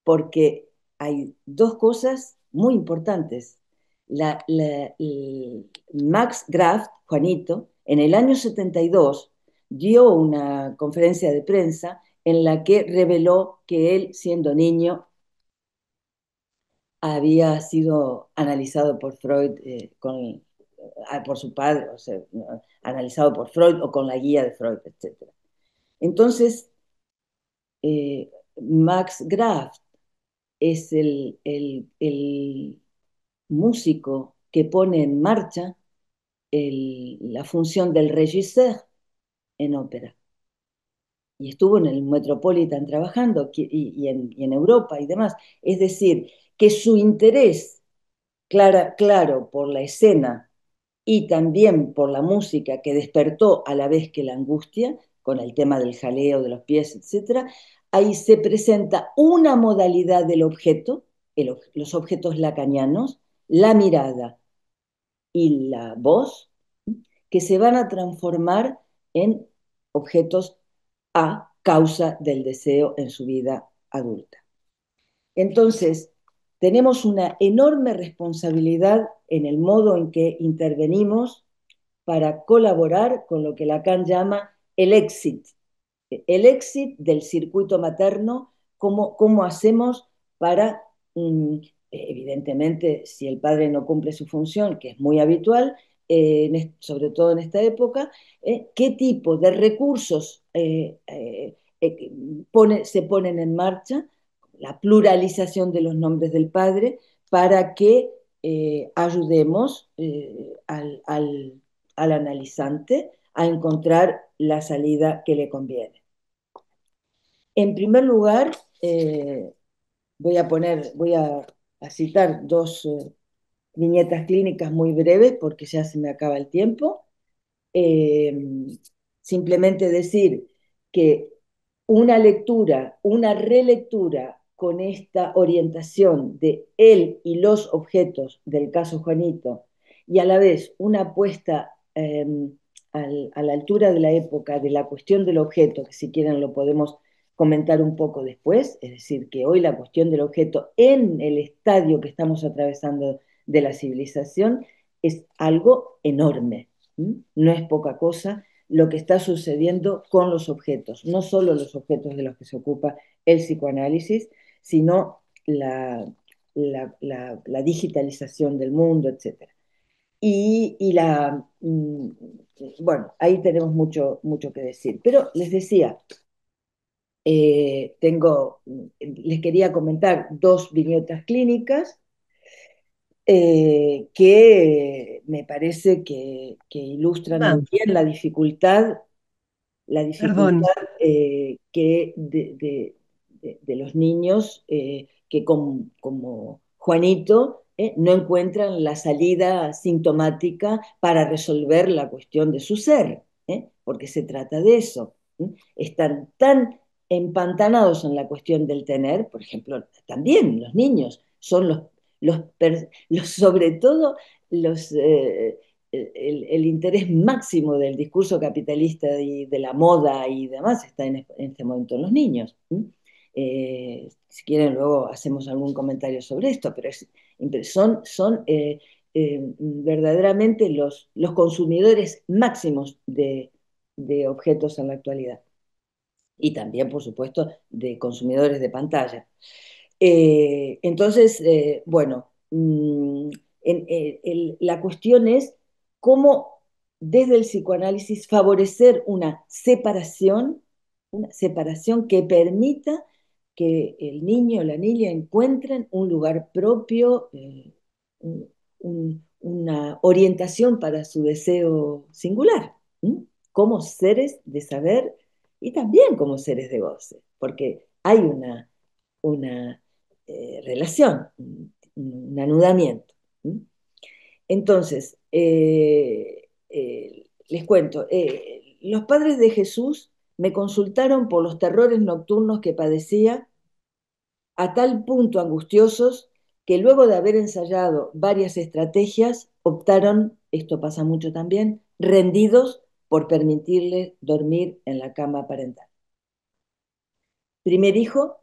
Porque hay dos cosas muy importantes. Max Graf, Juanito, en el año 72 dio una conferencia de prensa en la que reveló que él, siendo niño, había sido analizado por Freud, por su padre, o sea, analizado por Freud o con la guía de Freud, etc. Entonces, Max Graf es el músico que pone en marcha la función del regisseur en ópera. Y estuvo en el Metropolitan trabajando y en Europa y demás. Es decir, que su interés claro por la escena y también por la música que despertó a la vez que la angustia, con el tema del jaleo de los pies, etc., ahí se presenta una modalidad del objeto, los objetos lacanianos, la mirada y la voz, que se van a transformar en objetos a causa del deseo en su vida adulta. Entonces, tenemos una enorme responsabilidad en el modo en que intervenimos para colaborar con lo que Lacan llama el exit, el exit del circuito materno, cómo hacemos para, evidentemente, si el padre no cumple su función, que es muy habitual, sobre todo en esta época, qué tipo de recursos se ponen en marcha, la pluralización de los nombres del padre, para que ayudemos al analizante a encontrar la salida que le conviene. En primer lugar, voy a citar dos viñetas clínicas muy breves porque ya se me acaba el tiempo. Eh, Simplemente decir que una lectura, una relectura con esta orientación de él y los objetos del caso Juanito, y a la vez una apuesta a la altura de la época de la cuestión del objeto, que si quieren lo podemos comentar un poco después, es decir, que hoy la cuestión del objeto en el estadio que estamos atravesando de la civilización es algo enorme, no es poca cosa lo que está sucediendo con los objetos, no solo los objetos de los que se ocupa el psicoanálisis, sino la digitalización del mundo, etc. Bueno, ahí tenemos mucho que decir. Pero les decía, les quería comentar dos viñetas clínicas que me parece que ilustran Ah, muy bien la perdón, dificultad de los niños que como Juanito no encuentran la salida sintomática para resolver la cuestión de su ser, porque se trata de eso. Están tan empantanados en la cuestión del tener, por ejemplo, también los niños son sobre todo los, el interés máximo del discurso capitalista y de la moda y demás está en este momento en los niños. Si quieren, luego hacemos algún comentario sobre esto, pero son verdaderamente los consumidores máximos de objetos en la actualidad. Y también, por supuesto, de consumidores de pantalla. Entonces, bueno, la cuestión es cómo desde el psicoanálisis favorecer una separación que permita que el niño o la niña encuentren un lugar propio, una orientación para su deseo singular, como seres de saber y también como seres de goce, porque hay una relación, un anudamiento. Entonces, les cuento, los padres de Jesús me consultaron por los terrores nocturnos que padecía, a tal punto angustiosos que luego de haber ensayado varias estrategias, optaron, esto pasa mucho también, rendidos por permitirle dormir en la cama parental. Primer hijo,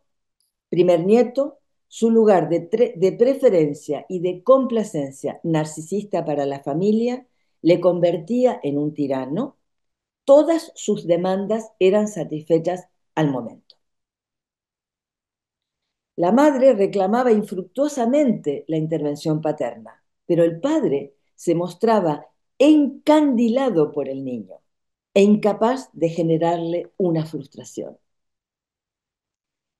primer nieto, su lugar de preferencia y de complacencia narcisista para la familia le convertía en un tirano. Todas sus demandas eran satisfechas al momento. La madre reclamaba infructuosamente la intervención paterna, pero el padre se mostraba encandilado por el niño e incapaz de generarle una frustración.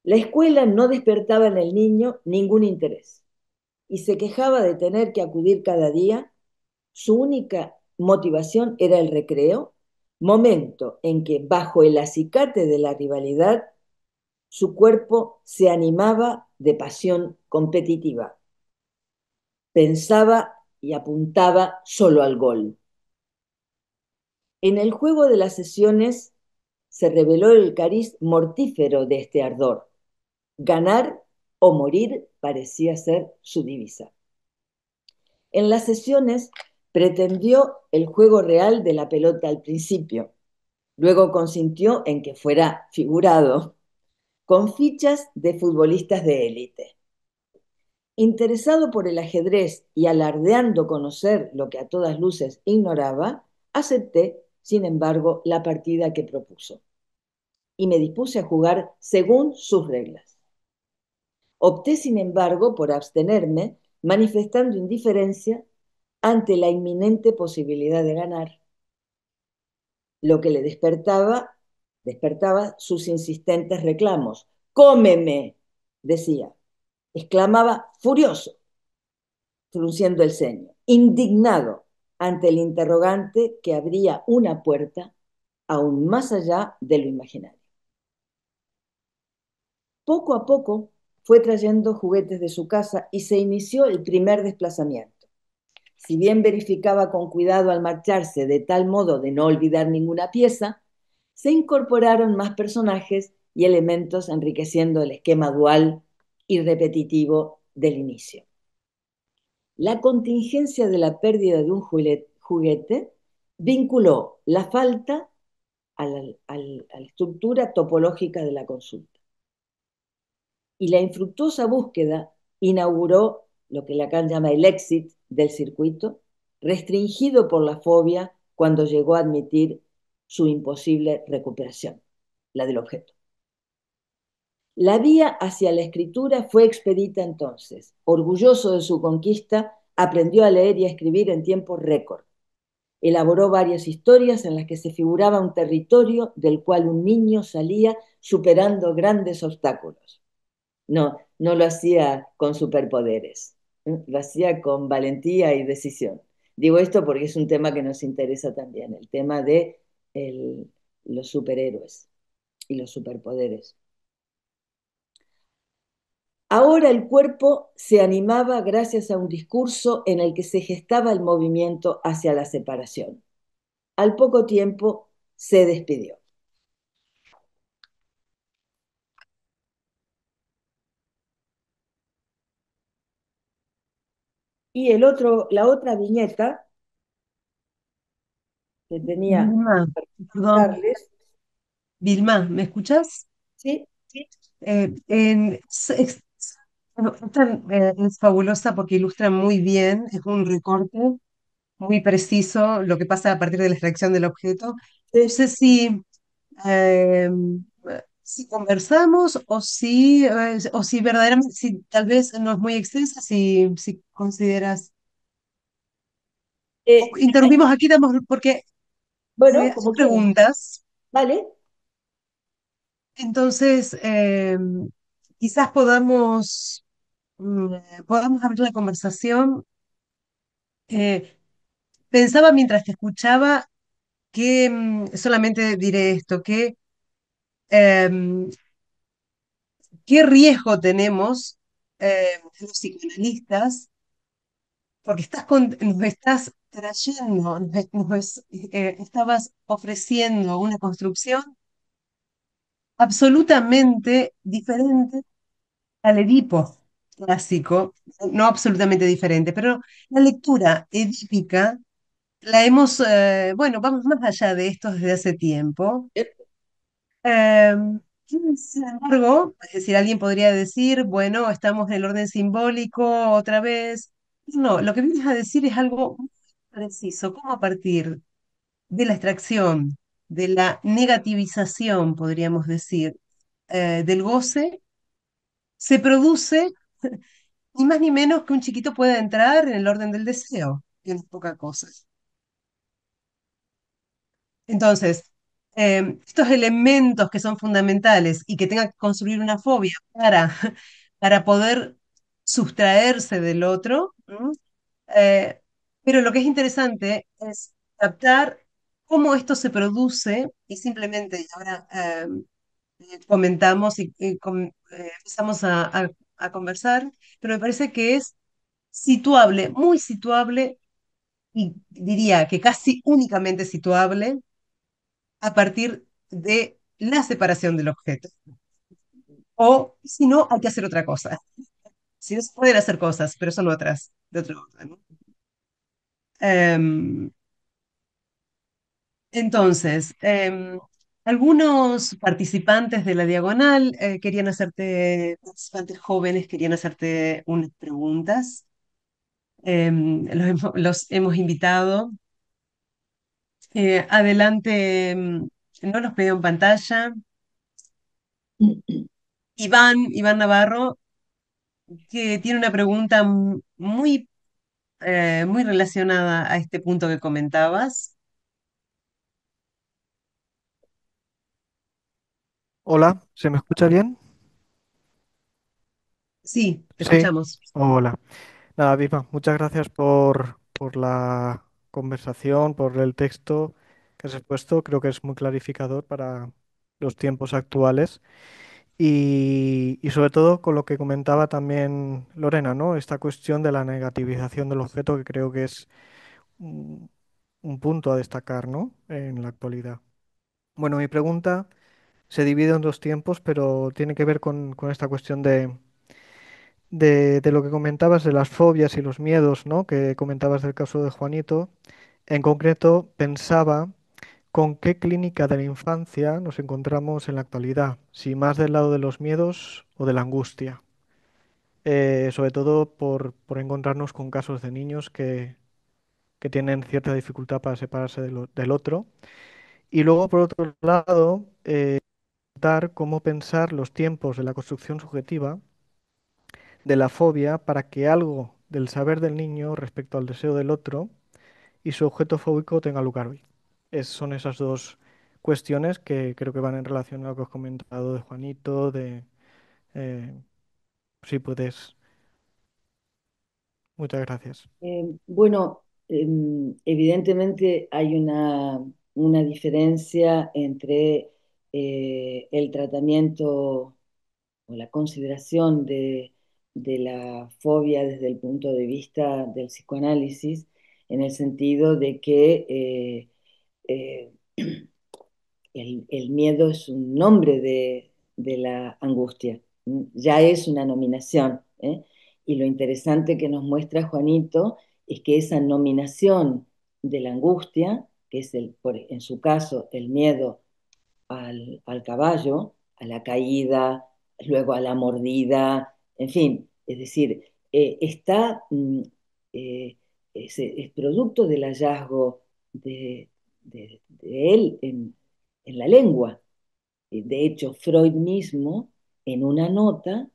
La escuela no despertaba en el niño ningún interés y se quejaba de tener que acudir cada día. Su única motivación era el recreo, momento en que, bajo el acicate de la rivalidad, su cuerpo se animaba de pasión competitiva. Pensaba y apuntaba solo al gol. En el juego de las sesiones se reveló el cariz mortífero de este ardor. Ganar o morir parecía ser su divisa. En las sesiones pretendió el juego real de la pelota al principio, luego consintió en que fuera figurado, con fichas de futbolistas de élite. Interesado por el ajedrez y alardeando conocer lo que a todas luces ignoraba, acepté, sin embargo, la partida que propuso. y me dispuse a jugar según sus reglas. Opté, sin embargo, por abstenerme, manifestando indiferencia ante la inminente posibilidad de ganar, lo que le despertaba sus insistentes reclamos. ¡Cómeme!, decía. Exclamaba furioso, frunciendo el ceño, indignado ante el interrogante que abría una puerta aún más allá de lo imaginario. Poco a poco fue trayendo juguetes de su casa y se inició el primer desplazamiento. Si bien verificaba con cuidado al marcharse de tal modo de no olvidar ninguna pieza, se incorporaron más personajes y elementos enriqueciendo el esquema dual y repetitivo del inicio. La contingencia de la pérdida de un juguete vinculó la falta a la estructura topológica de la consulta. Y la infructuosa búsqueda inauguró lo que Lacan llama el exit del circuito, restringido por la fobia cuando llegó a admitir su imposible recuperación, la del objeto. La vía hacia la escritura fue expedita entonces. Orgulloso de su conquista, aprendió a leer y a escribir en tiempo récord. Elaboró varias historias en las que se figuraba un territorio del cual un niño salía superando grandes obstáculos. No, no lo hacía con superpoderes, lo hacía con valentía y decisión. Digo esto porque es un tema que nos interesa también, el tema de los superhéroes y los superpoderes. Ahora el cuerpo se animaba gracias a un discurso en el que se gestaba el movimiento hacia la separación. Al poco tiempo se despidió. Y la otra viñeta que tenía Vilma, para perdón, contarles, Vilma, ¿me escuchás? ¿sí? Bueno, esta es fabulosa porque ilustra muy bien, es un recorte muy preciso lo que pasa a partir de la extracción del objeto. No Sí. sé eh, si conversamos o si verdaderamente, si tal vez no es muy extensa, si consideras. O Eh, interrumpimos aquí, porque bueno, son como quieran, preguntas, ¿vale? entonces quizás podamos abrir la conversación. Eh, Pensaba mientras te escuchaba que solamente diré esto, que em, qué riesgo tenemos los psicoanalistas, porque nos estás trayendo, estabas ofreciendo una construcción absolutamente diferente al Edipo clásico, no absolutamente diferente, pero la lectura edípica bueno, vamos más allá de esto desde hace tiempo. Eh, Sin embargo, es decir, alguien podría decir, bueno, estamos en el orden simbólico otra vez. No, lo que vienes a decir es algo muy preciso, cómo a partir de la extracción, de la negativización, podríamos decir, del goce, se produce ni más ni menos que un chiquito pueda entrar en el orden del deseo, que no es poca cosa. Entonces, estos elementos que son fundamentales y que tenga que construir una fobia para poder sustraerse del otro, ¿m? Eh, pero lo que es interesante es captar cómo esto se produce y simplemente, y ahora comentamos y empezamos a conversar, pero me parece que es situable, muy situable y diría que casi únicamente situable a partir de la separación del objeto. O si no, hay que hacer otra cosa. Si no, se pueden hacer cosas, pero son otras, de otro orden, ¿no? Em, entonces, algunos participantes de la diagonal participantes jóvenes querían hacerte unas preguntas. Los hemos invitado. Adelante, no los veo en pantalla. Iván Navarro, que tiene una pregunta muy relacionada a este punto que comentabas. Hola, ¿se me escucha bien? Sí, te Sí. escuchamos. Hola. Nada, Vilma, muchas gracias por la conversación, por el texto que has expuesto. Creo que es muy clarificador para los tiempos actuales y sobre todo con lo que comentaba también Lorena, ¿no? Esta cuestión de la negativización del objeto que creo que es un, un punto a destacar, ¿no? En la actualidad. Bueno, mi pregunta se divide en dos tiempos, pero tiene que ver con esta cuestión de lo que comentabas de las fobias y los miedos, ¿no? Que comentabas del caso de Juanito. En concreto, pensaba con qué clínica de la infancia nos encontramos en la actualidad, si más del lado de los miedos o de la angustia. Sobre todo por encontrarnos con casos de niños que tienen cierta dificultad para separarse del otro. Y luego, por otro lado, dar cómo pensar los tiempos de la construcción subjetiva de la fobia para que algo del saber del niño respecto al deseo del otro y su objeto fóbico tenga lugar hoy. Son esas dos cuestiones que creo que van en relación a lo que os he comentado de Juanito, eh, si puedes. Muchas gracias. Bueno, evidentemente hay una diferencia entre el tratamiento o la consideración de la fobia desde el punto de vista del psicoanálisis, en el sentido de que eh, el miedo es un nombre de la angustia, ¿m? Ya es una nominación, ¿eh? Y lo interesante que nos muestra Juanito es que esa nominación de la angustia, que es en su caso el miedo al caballo, a la caída, luego a la mordida, en fin, es decir, está, es producto del hallazgo de él en la lengua. De hecho, Freud mismo, en una nota,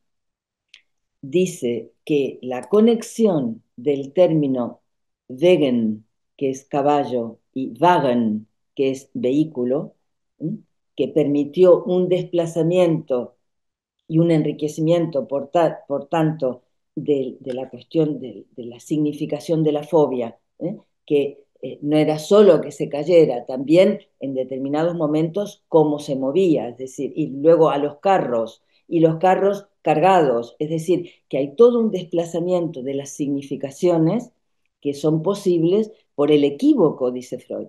dice que la conexión del término Wegen, que es caballo, y Wagen, que es vehículo, ¿m? Que permitió un desplazamiento y un enriquecimiento, por tanto, de la cuestión de la significación de la fobia, ¿eh? Que no era solo que se cayera, también en determinados momentos cómo se movía, es decir, y luego a los carros, y los carros cargados, es decir, que hay todo un desplazamiento de las significaciones que son posibles por el equívoco, dice Freud,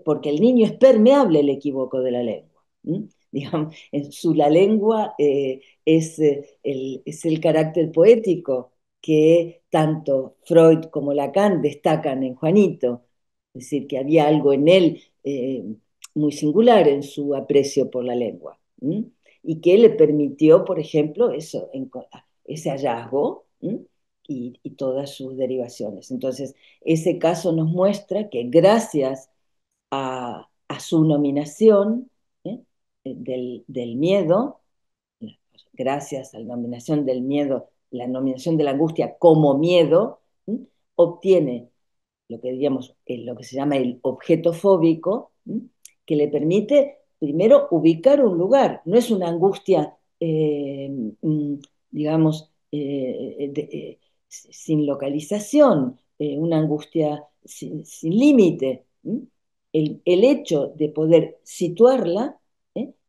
porque el niño es permeable al equívoco de la lengua. Digamos, la lengua es el carácter poético que tanto Freud como Lacan destacan en Juanito, es decir, que había algo en él muy singular en su aprecio por la lengua, ¿m? Y que le permitió, por ejemplo, ese hallazgo, ¿m? Y todas sus derivaciones. Entonces, ese caso nos muestra que gracias a su nominación, ¿eh? Del miedo, gracias a la nominación del miedo, la nominación de la angustia como miedo, ¿m? Obtiene lo que diríamos, lo que se llama el objeto fóbico, ¿m? Que le permite primero ubicar un lugar. No es una angustia, digamos, sin localización, una angustia sin límite. El hecho de poder situarla,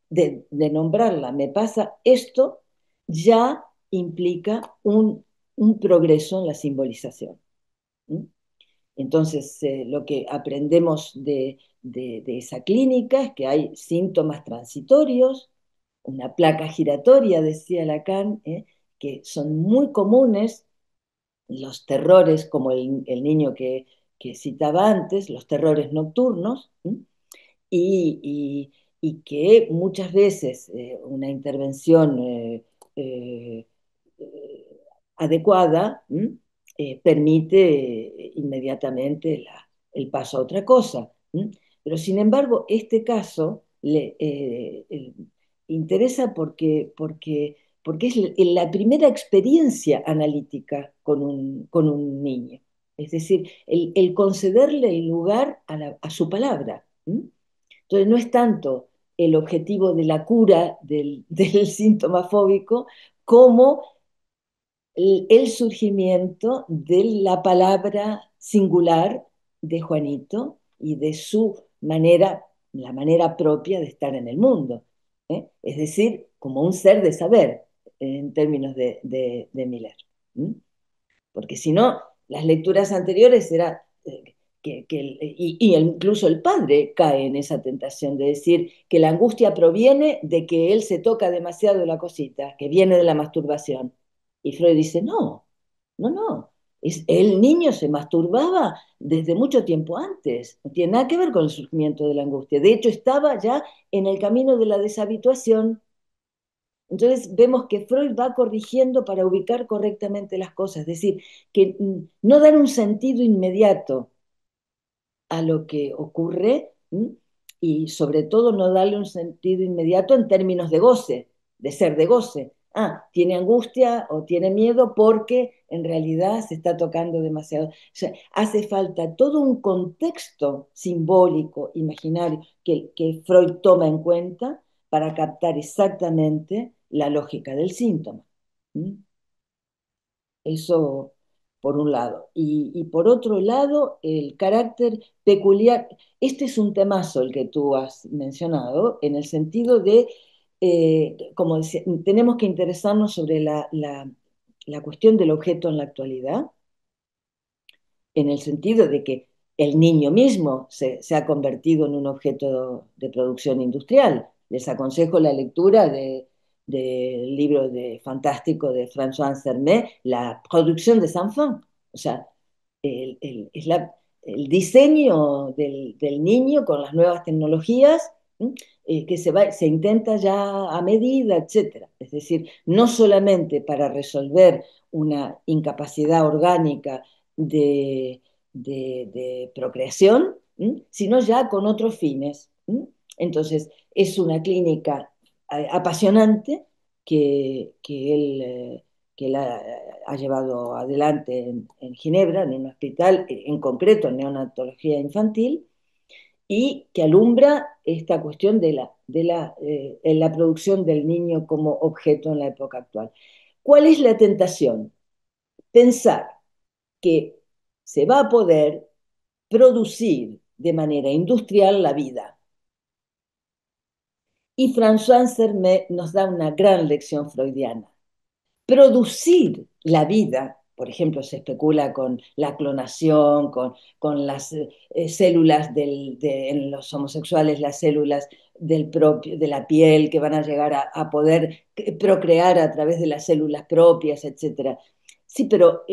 de nombrarla, me pasa esto, ya implica un progreso en la simbolización. ¿M? Entonces, lo que aprendemos de esa clínica es que hay síntomas transitorios, una placa giratoria, decía Lacan, que son muy comunes, los terrores, como el niño que citaba antes, los terrores nocturnos, y, y- y que muchas veces una intervención eh, eh, adecuada permite inmediatamente el paso a otra cosa. Pero sin embargo, este caso interesa porque es la primera experiencia analítica con un niño. Es decir, el concederle el lugar a su palabra. ¿M? Entonces, no es tanto el objetivo de la cura del síntoma fóbico como el surgimiento de la palabra singular de Juanito y de su manera, la manera propia de estar en el mundo. ¿Eh? Es decir, como un ser de saber, en términos de Miller. ¿Mm? Porque si no, las lecturas anteriores era incluso el padre cae en esa tentación de decir que la angustia proviene de que él se toca demasiado la cosita, que viene de la masturbación. Y Freud dice, no, no, no. El niño se masturbaba desde mucho tiempo antes. No tiene nada que ver con el surgimiento de la angustia. De hecho, estaba ya en el camino de la deshabituación. Entonces vemos que Freud va corrigiendo para ubicar correctamente las cosas, es decir, que no dar un sentido inmediato a lo que ocurre, y sobre todo no darle un sentido inmediato en términos de goce, de ser de goce. Ah, tiene angustia o tiene miedo porque en realidad se está tocando demasiado. O sea, hace falta todo un contexto simbólico, imaginario, que Freud toma en cuenta para captar exactamente la lógica del síntoma. ¿Mm? Eso por un lado. Y por otro lado, el carácter peculiar. Este es un temazo el que tú has mencionado, en el sentido de, como decía, tenemos que interesarnos sobre la cuestión del objeto en la actualidad, en el sentido de que el niño mismo se ha convertido en un objeto de producción industrial. Les aconsejo la lectura del libro fantástico de François Ansermet, La producción de enfants. O sea, es el diseño del niño con las nuevas tecnologías, que se intenta ya a medida, etcétera. Es decir, no solamente para resolver una incapacidad orgánica de, de procreación, sino ya con otros fines. Entonces, es una clínica apasionante que él, que él ha llevado adelante en Ginebra, en un hospital, en concreto en neonatología infantil, y que alumbra esta cuestión la producción del niño como objeto en la época actual. ¿Cuál es la tentación? Pensar que se va a poder producir de manera industrial la vida. Y François Sermet nos da una gran lección freudiana. Producir la vida, por ejemplo, se especula con la clonación, con las células en los homosexuales, las células de la piel que van a llegar a poder procrear a través de las células propias, etcétera. Sí, pero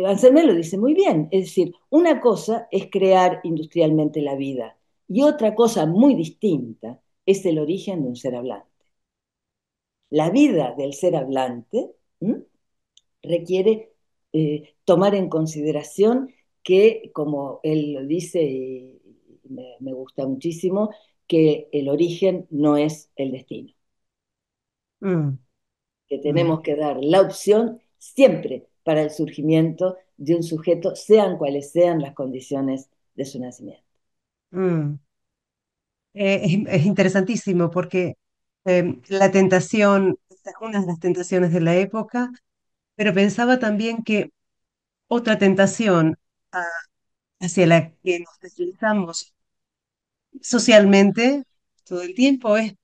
Anselme lo dice muy bien, es decir, una cosa es crear industrialmente la vida y otra cosa muy distinta es el origen de un ser hablante. La vida del ser hablante, ¿m? Requiere tomar en consideración que, como él lo dice, y me gusta muchísimo, que el origen no es el destino, Mm, que mm, tenemos que dar la opción siempre para el surgimiento de un sujeto, sean cuales sean las condiciones de su nacimiento. mm. Es interesantísimo porque la tentación, esta es una de las tentaciones de la época, pero pensaba también que otra tentación ah, hacia la que nos deslizamos socialmente todo el tiempo es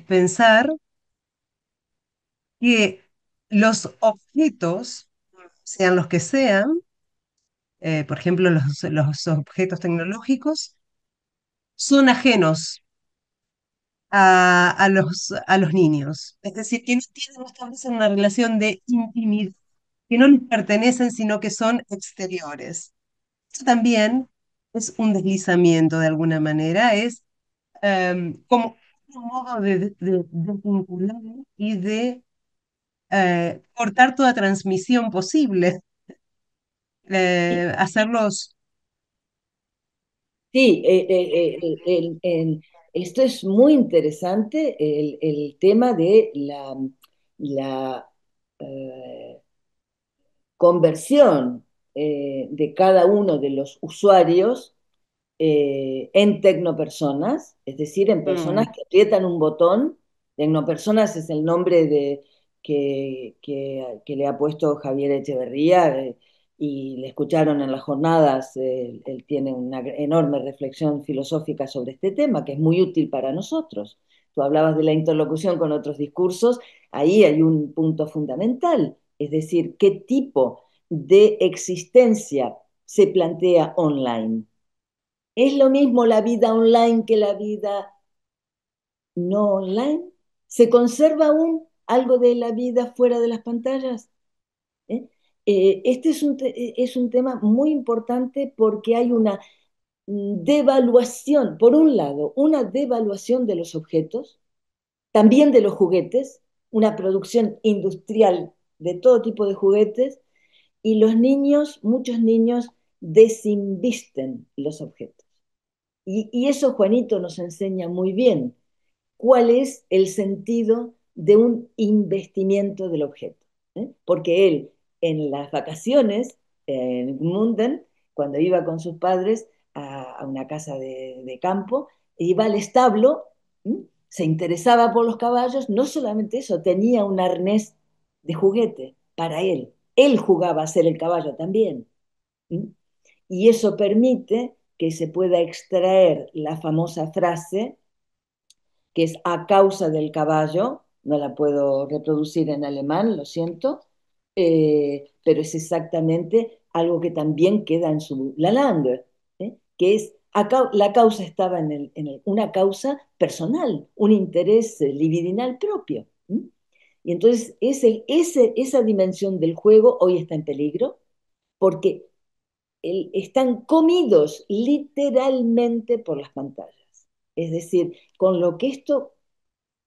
pensar que los objetos, sean los que sean, por ejemplo, los objetos tecnológicos, son ajenos a los niños. Es decir, que no establecen una relación de intimidad, que no les pertenecen, sino que son exteriores. Eso también es un deslizamiento de alguna manera, es como un modo de desvincular y de cortar toda transmisión posible, hacerlos. Sí, esto es muy interesante, el tema de la eh, conversión de cada uno de los usuarios en tecnopersonas, es decir, en personas Mm, que aprietan un botón. Tecnopersonas es el nombre que le ha puesto Javier Echeverría, y le escucharon en las jornadas. Él tiene una enorme reflexión filosófica sobre este tema, que es muy útil para nosotros. Tú hablabas de la interlocución con otros discursos, ahí hay un punto fundamental, es decir, qué tipo de existencia se plantea online. ¿Es lo mismo la vida online que la vida no online? ¿Se conserva aún algo de la vida fuera de las pantallas? ¿Eh? Este es un tema muy importante porque hay una devaluación, por un lado, una devaluación de los objetos, también de los juguetes, una producción industrial de todo tipo de juguetes, y los niños, muchos niños, desinvisten los objetos. Y eso Juanito nos enseña muy bien cuál es el sentido de un investimiento del objeto. Porque él, en las vacaciones, en Munden, cuando iba con sus padres a una casa de campo, iba al establo, ¿eh? Se interesaba por los caballos, no solamente eso, tenía un arnés de juguete para él. Él jugaba a ser el caballo también. ¿Eh? Y eso permite que se pueda extraer la famosa frase que es a causa del caballo, no la puedo reproducir en alemán, lo siento, pero es exactamente algo que también queda en su La Langue, que es la causa estaba una causa personal, un interés libidinal propio. Y entonces esa dimensión del juego hoy está en peligro porque están comidos literalmente por las pantallas. Es decir, con lo que esto,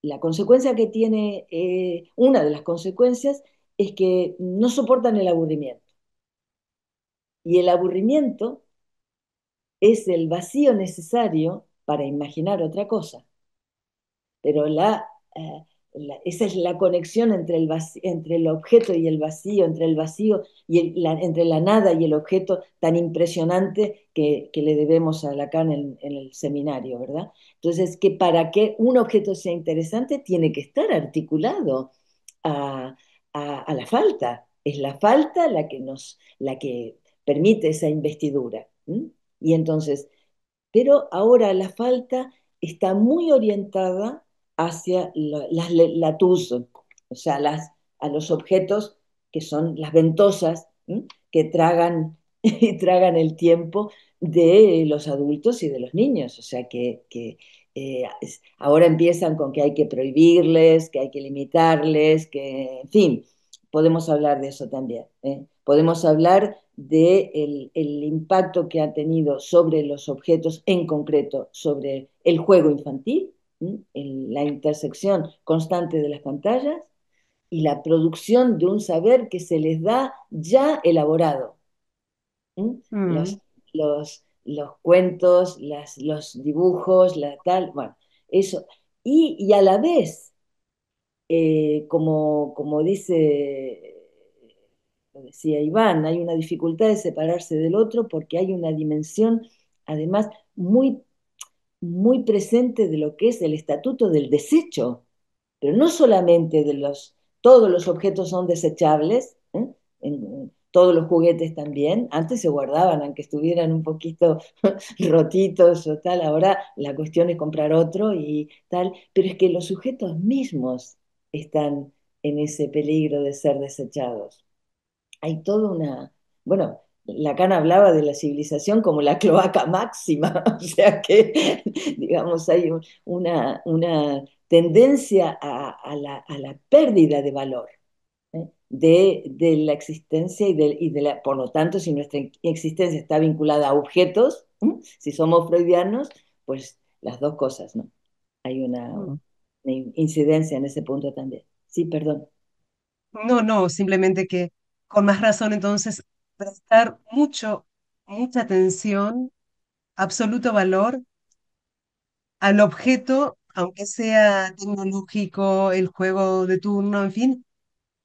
la consecuencia que tiene, una de las consecuencias es que no soportan el aburrimiento. Y el aburrimiento es el vacío necesario para imaginar otra cosa. Pero esa es la conexión entre el objeto y el vacío, entre el vacío y entre la nada y el objeto tan impresionante que le debemos a Lacan en el seminario, ¿verdad? Entonces, que para que un objeto sea interesante tiene que estar articulado a, a la falta. Es la falta la que permite esa investidura. ¿M? Y entonces, pero ahora la falta está muy orientada hacia la tuso, o sea, a los objetos que son las ventosas, ¿m? Que tragan, y tragan el tiempo de los adultos y de los niños. O sea, ahora empiezan con que hay que prohibirles, que hay que limitarles, que, en fin, podemos hablar de eso también. Podemos hablar del el impacto que ha tenido sobre los objetos, en concreto sobre el juego infantil, la intersección constante de las pantallas y la producción de un saber que se les da ya elaborado. ¿Mm? mm. Los cuentos, los dibujos, la tal, bueno, eso. Y a la vez, como lo decía Iván, hay una dificultad de separarse del otro porque hay una dimensión, además, muy, muy presente de lo que es el estatuto del desecho, pero no solamente todos los objetos son desechables, todos los juguetes también, antes se guardaban, aunque estuvieran un poquito rotitos o tal, ahora la cuestión es comprar otro y tal, pero es que los sujetos mismos están en ese peligro de ser desechados. Hay toda una, bueno, Lacan hablaba de la civilización como la cloaca máxima, o sea que, digamos, hay una tendencia a la pérdida de valor, de la existencia por lo tanto, si nuestra existencia está vinculada a objetos, si somos freudianos, pues las dos cosas, ¿no? Hay Mm. una incidencia en ese punto también. Sí, perdón. No, no, simplemente que con más razón entonces prestar mucha atención, absoluto valor al objeto, aunque sea tecnológico, el juego de turno, en fin,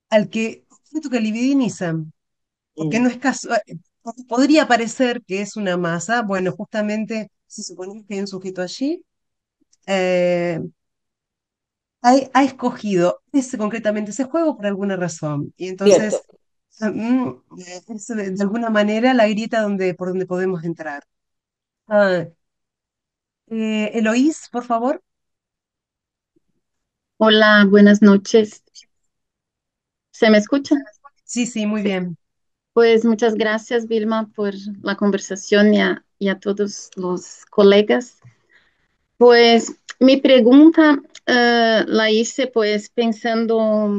objeto que libidinizan, porque Mm, no es casual, porque podría parecer que es una masa, bueno, justamente si suponemos que hay un sujeto allí, eh, ha escogido concretamente ese juego por alguna razón, y cierto. entonces es de alguna manera la grieta por donde podemos entrar. Ah, Eloís, por favor. Hola, buenas noches. ¿Se me escucha? Sí, sí, muy Sí. bien. Pues muchas gracias, Vilma, por la conversación y a todos los colegas. Pues mi pregunta la hice pues pensando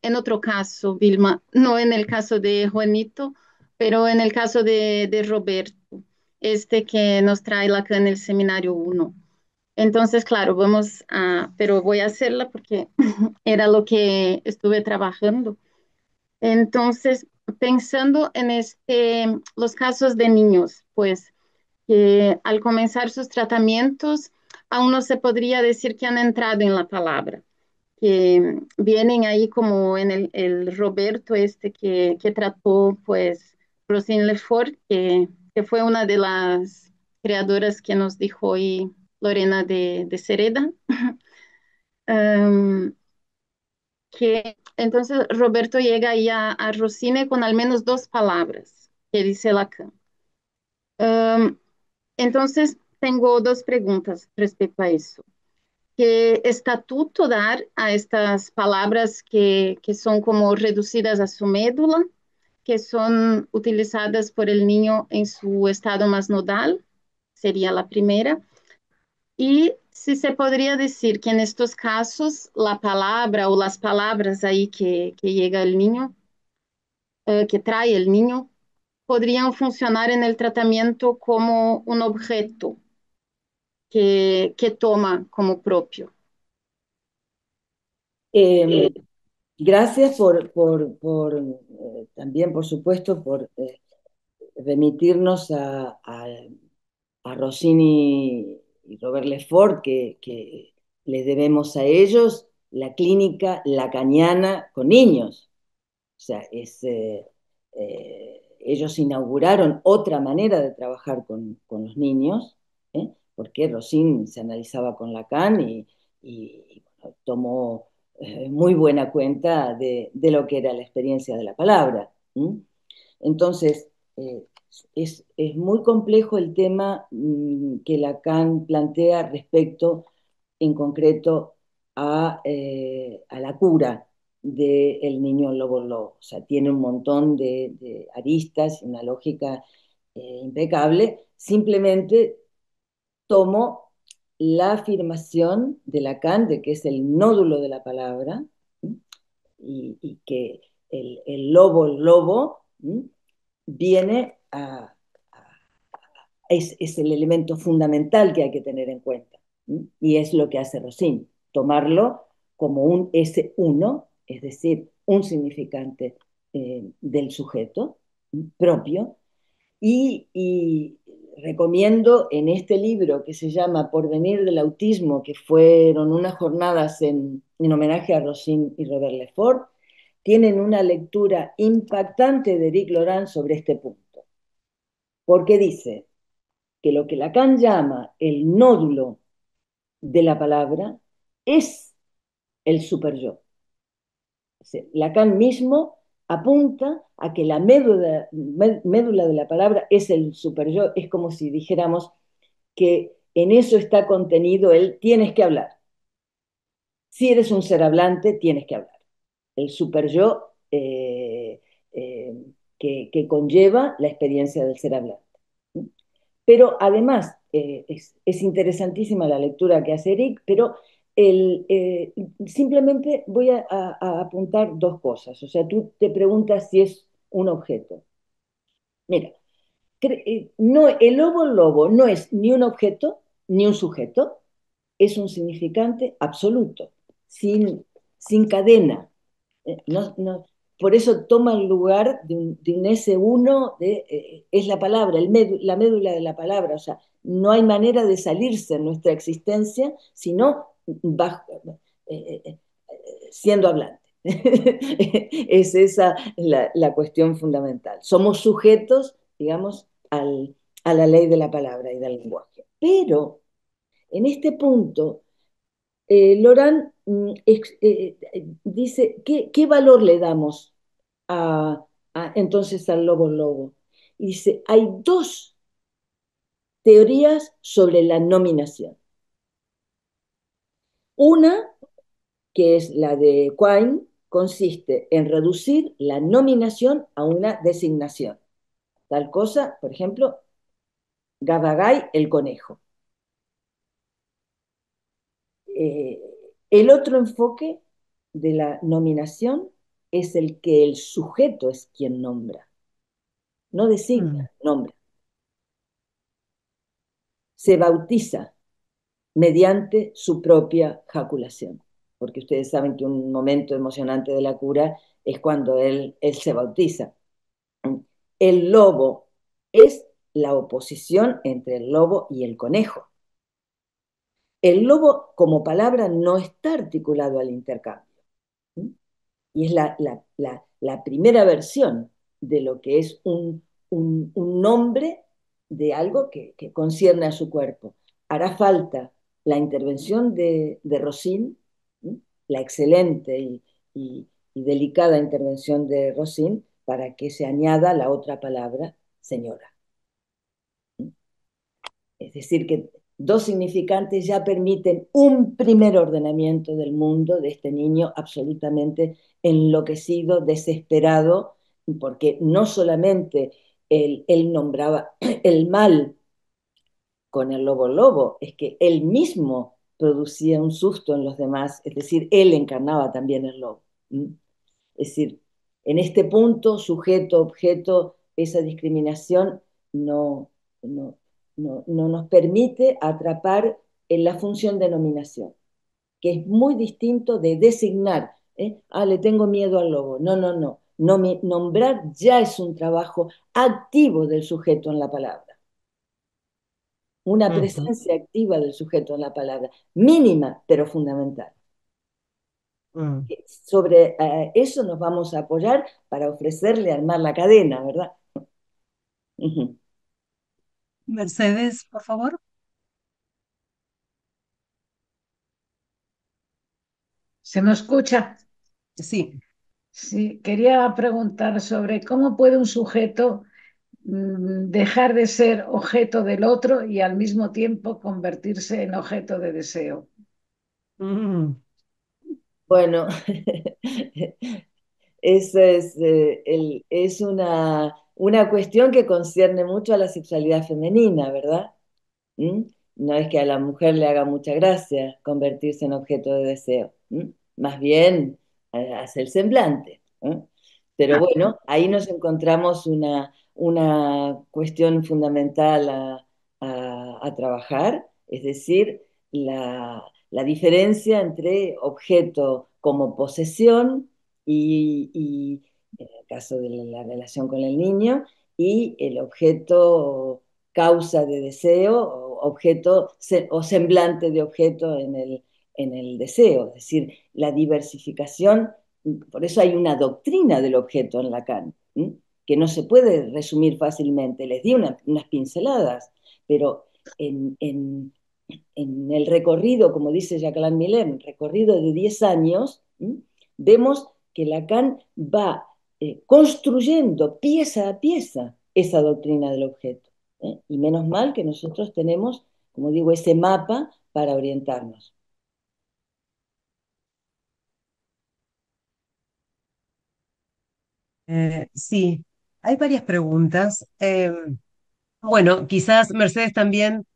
en otro caso, Vilma, no en el caso de Juanito, pero en el caso de Roberto, este que nos trae la acá en el seminario uno. Entonces, claro, pero voy a hacerla porque era lo que estuve trabajando. Entonces, pensando en los casos de niños, pues que al comenzar sus tratamientos, aún no se podría decir que han entrado en la palabra, que vienen ahí como en el Roberto este que trató, pues, Rosine Lefort, que fue una de las creadoras que nos dijo hoy Lorena de Cereda. Um, que entonces Roberto llega ahí a Rossini con al menos dos palabras que dice Lacan. Um, entonces, tengo dos preguntas respecto a eso. ¿Qué estatuto dar a estas palabras que son como reducidas a su médula, que son utilizadas por el niño en su estado más nodal? Sería la primera. Y si se podría decir que en estos casos la palabra o las palabras ahí que llega el niño, que trae el niño, podrían funcionar en el tratamiento como un objeto que toma como propio. Eh, Gracias también, por supuesto, por remitirnos a Rossini y Robert Lefort, que les debemos a ellos la clínica lacaniana con niños. O sea, ellos inauguraron otra manera de trabajar con los niños, porque Rossini se analizaba con Lacan y bueno, tomó muy buena cuenta de lo que era la experiencia de la palabra. Entonces, es muy complejo el tema que Lacan plantea respecto, en concreto, a la cura del niño lobo lobo. O sea, tiene un montón de aristas y una lógica impecable. Simplemente tomo la afirmación de Lacan de que es el nódulo de la palabra, y que el lobo viene es el elemento fundamental que hay que tener en cuenta. Y es lo que hace Rossini, tomarlo como un S1, es decir, un significante del sujeto propio. Y recomiendo en este libro que se llama Porvenir del autismo, que fueron unas jornadas en homenaje a Rossini y Robert Lefort, tienen una lectura impactante de Eric Laurent sobre este punto, porque dice que lo que Lacan llama el nódulo de la palabra es el superyo. Lacan mismo apunta a que la médula de la palabra es el superyo, es como si dijéramos que en eso está contenido el tienes que hablar. Si eres un ser hablante, tienes que hablar. El superyo que conlleva la experiencia del ser hablante. Pero además, es interesantísima la lectura que hace Eric, pero simplemente voy a apuntar dos cosas. O sea, tú te preguntas si es un objeto. Mira, no, el lobo no es ni un objeto ni un sujeto, es un significante absoluto, sin cadena. No, no, por eso toma el lugar de un S1, es la palabra, la médula de la palabra, o sea, no hay manera de salirse en nuestra existencia, sino eh, eh, siendo hablante. Es esa la cuestión fundamental. Somos sujetos, digamos, a la ley de la palabra y del lenguaje. Pero en este punto, Laurent dice, ¿qué valor le damos entonces al lobo lobo? Y dice, hay dos teorías sobre la nominación. Una, que es la de Quine, consiste en reducir la nominación a una designación. Tal cosa, por ejemplo, Gabagay, el conejo. Eh, el otro enfoque de la nominación es el que el sujeto es quien nombra, no Mm, designa, nombra. Se bautiza mediante su propia jaculación, porque ustedes saben que un momento emocionante de la cura es cuando él se bautiza. El lobo es la oposición entre el lobo y el conejo. El lobo como palabra no está articulado al intercambio. Y es la primera versión de lo que es un nombre de algo que concierne a su cuerpo. Hará falta la intervención de Rosine, la excelente y delicada intervención de Rosine, para que se añada la otra palabra, señora. Es decir, que dos significantes ya permiten un primer ordenamiento del mundo de este niño absolutamente enloquecido, desesperado, porque no solamente él nombraba el mal con el lobo lobo, es que él mismo producía un susto en los demás, es decir, él encarnaba también el lobo. Es decir, en este punto, sujeto, objeto, esa discriminación no, no, no nos permite atrapar en la función de nominación, que es muy distinto de designar. Le tengo miedo al lobo. No, no, no. Nombrar ya es un trabajo activo del sujeto en la palabra. Una ujú, presencia activa del sujeto en la palabra, mínima pero fundamental. mm. Sobre eso nos vamos a apoyar para ofrecerle armar la cadena, ¿verdad? Ujú. Mercedes, por favor. ¿Se me escucha? Sí. Sí, quería preguntar sobre cómo puede un sujeto dejar de ser objeto del otro y al mismo tiempo convertirse en objeto de deseo. Mm, Bueno, eso es una cuestión que concierne mucho a la sexualidad femenina, ¿verdad? ¿Mm? No es que a la mujer le haga mucha gracia convertirse en objeto de deseo, más bien hace el semblante. Pero bueno, ahí nos encontramos una cuestión fundamental a trabajar, es decir, la diferencia entre objeto como posesión y en el caso de la relación con el niño, y el objeto causa de deseo, o objeto o semblante de objeto en el deseo. Es decir, la diversificación, por eso hay una doctrina del objeto en Lacan, que no se puede resumir fácilmente. Les di unas pinceladas, pero en el recorrido, como dice Jacqueline Miller, recorrido de 10 años, vemos que Lacan va construyendo pieza a pieza esa doctrina del objeto. Y menos mal que nosotros tenemos, como digo, ese mapa para orientarnos. sí, hay varias preguntas. Bueno, quizás Mercedes también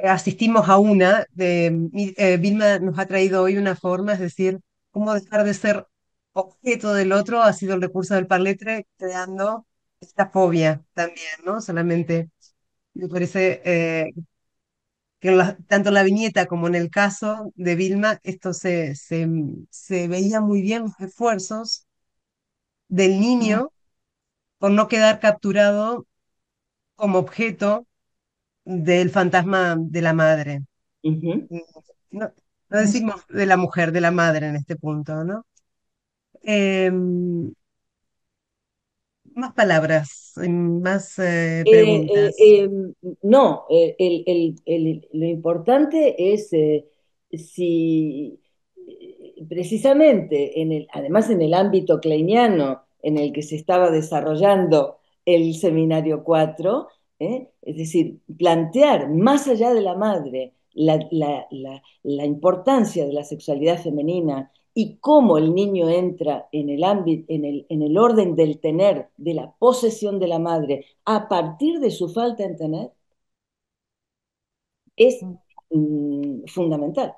asistimos a una. Vilma nos ha traído hoy una forma, es decir, cómo dejar de ser objeto del otro ha sido el recurso del parletre, creando esta fobia también, ¿no? Solamente me parece que tanto en la viñeta como en el caso de Vilma, esto se veía muy bien los esfuerzos del niño por no quedar capturado como objeto del fantasma de la madre. Ujú. No, no decimos de la mujer, de la madre en este punto, ¿no? Más palabras, más Eh, eh, preguntas. eh, no, lo importante es si precisamente además en el ámbito kleiniano en el que se estaba desarrollando el seminario 4, es decir, plantear más allá de la madre la importancia de la sexualidad femenina y cómo el niño entra en el ámbito, en el orden del tener, de la posesión de la madre, a partir de su falta en tener, es fundamental.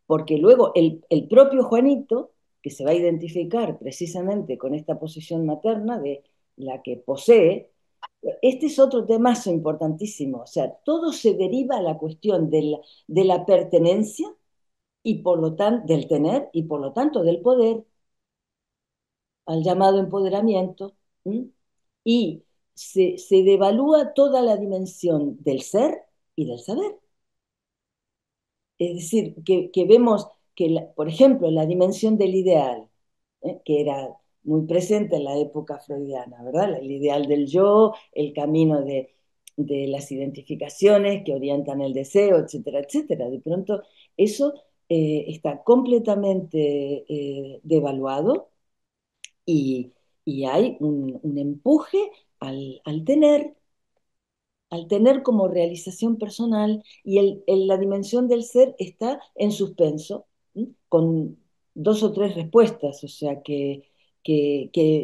Porque luego el propio Juanito, que se va a identificar precisamente con esta posición materna de la que posee, este es otro temazo importantísimo. O sea, todo se deriva a la cuestión de la pertenencia y por lo tanto del tener y por lo tanto del poder, al llamado empoderamiento, ¿m? Y se devalúa toda la dimensión del ser y del saber. Es decir, que vemos que, por ejemplo, la dimensión del ideal, que era muy presente en la época freudiana, ¿verdad? El ideal del yo, el camino de las identificaciones que orientan el deseo, etcétera, etcétera. De pronto, eso está completamente devaluado y, y hay un empuje al tener como realización personal y la dimensión del ser está en suspenso, ¿sí? Con dos o tres respuestas, o sea, que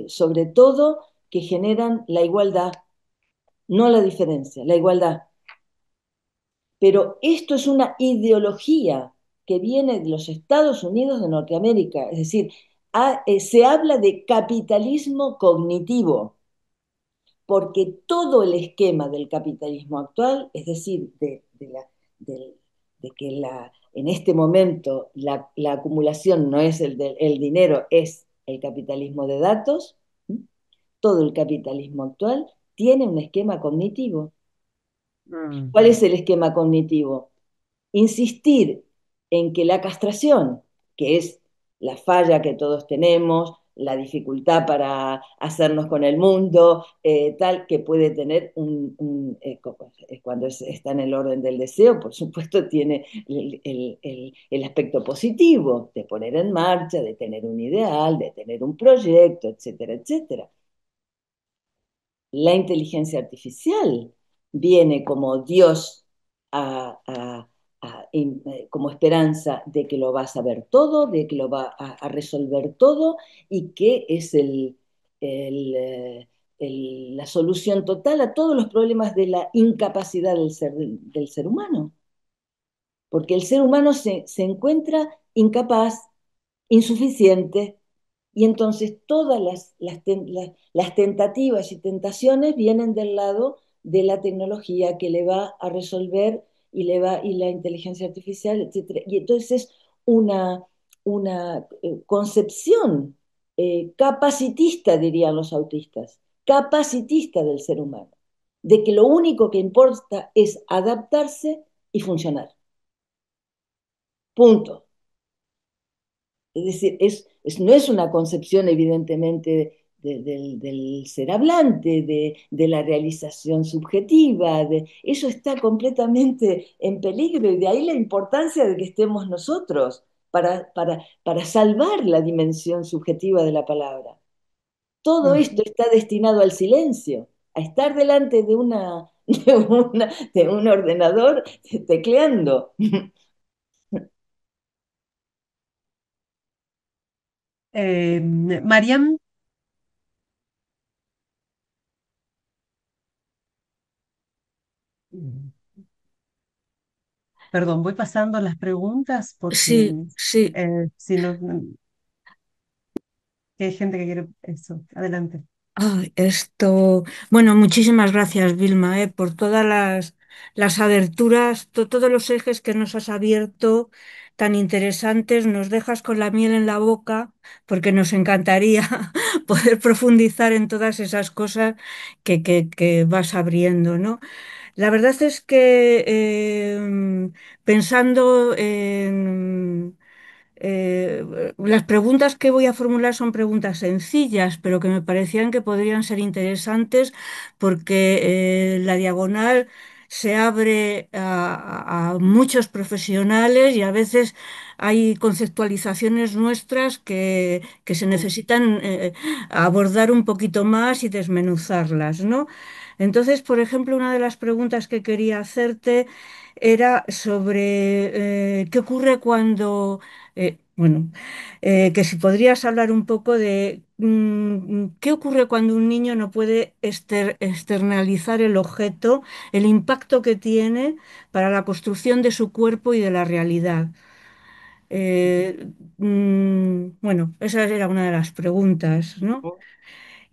sobre todo que generan la igualdad, no la diferencia, la igualdad. Pero esto es una ideología que viene de los Estados Unidos de Norteamérica, es decir, se habla de capitalismo cognitivo porque todo el esquema del capitalismo actual, es decir, de que en este momento la acumulación no es el dinero, es el capitalismo de datos, ¿sí? Todo el capitalismo actual tiene un esquema cognitivo. Mm. ¿Cuál es el esquema cognitivo? Insistir en que la castración, que es la falla que todos tenemos, la dificultad para hacernos con el mundo, tal que puede tener cuando está en el orden del deseo, por supuesto tiene el aspecto positivo de poner en marcha, de tener un ideal, de tener un proyecto, etcétera, etcétera. La inteligencia artificial viene como Dios como esperanza de que lo va a saber todo, de que lo va a resolver todo y que es el, eh, la solución total a todos los problemas de la incapacidad del ser humano. Porque el ser humano se encuentra incapaz, insuficiente, y entonces todas las tentativas y tentaciones vienen del lado de la tecnología que le va a resolver y la inteligencia artificial, etcétera. Y entonces es una concepción capacitista, dirían los autistas, capacitista del ser humano, de que lo único que importa es adaptarse y funcionar. Punto. Es decir, no es una concepción evidentemente del ser hablante, de la realización subjetiva, eso está completamente en peligro y de ahí la importancia de que estemos nosotros para salvar la dimensión subjetiva de la palabra. Todo Mm. esto está destinado al silencio, a estar delante de un ordenador tecleando. Mariam, perdón, voy pasando las preguntas por Sí, si, sí. si no, que hay gente que quiere eso. Adelante. Bueno, muchísimas gracias, Vilma, por todas las aberturas, todos los ejes que nos has abierto tan interesantes, nos dejas con la miel en la boca porque nos encantaría poder profundizar en todas esas cosas que vas abriendo, ¿no? La verdad es que pensando en... las preguntas que voy a formular son preguntas sencillas, pero que me parecían que podrían ser interesantes porque la diagonal se abre a muchos profesionales y a veces hay conceptualizaciones nuestras que se necesitan abordar un poquito más y desmenuzarlas, ¿no? Entonces, por ejemplo, una de las preguntas que quería hacerte era sobre qué ocurre cuando, bueno, que si podrías hablar un poco de qué ocurre cuando un niño no puede externalizar el objeto, el impacto que tiene para la construcción de su cuerpo y de la realidad. Bueno, esa era una de las preguntas, ¿no?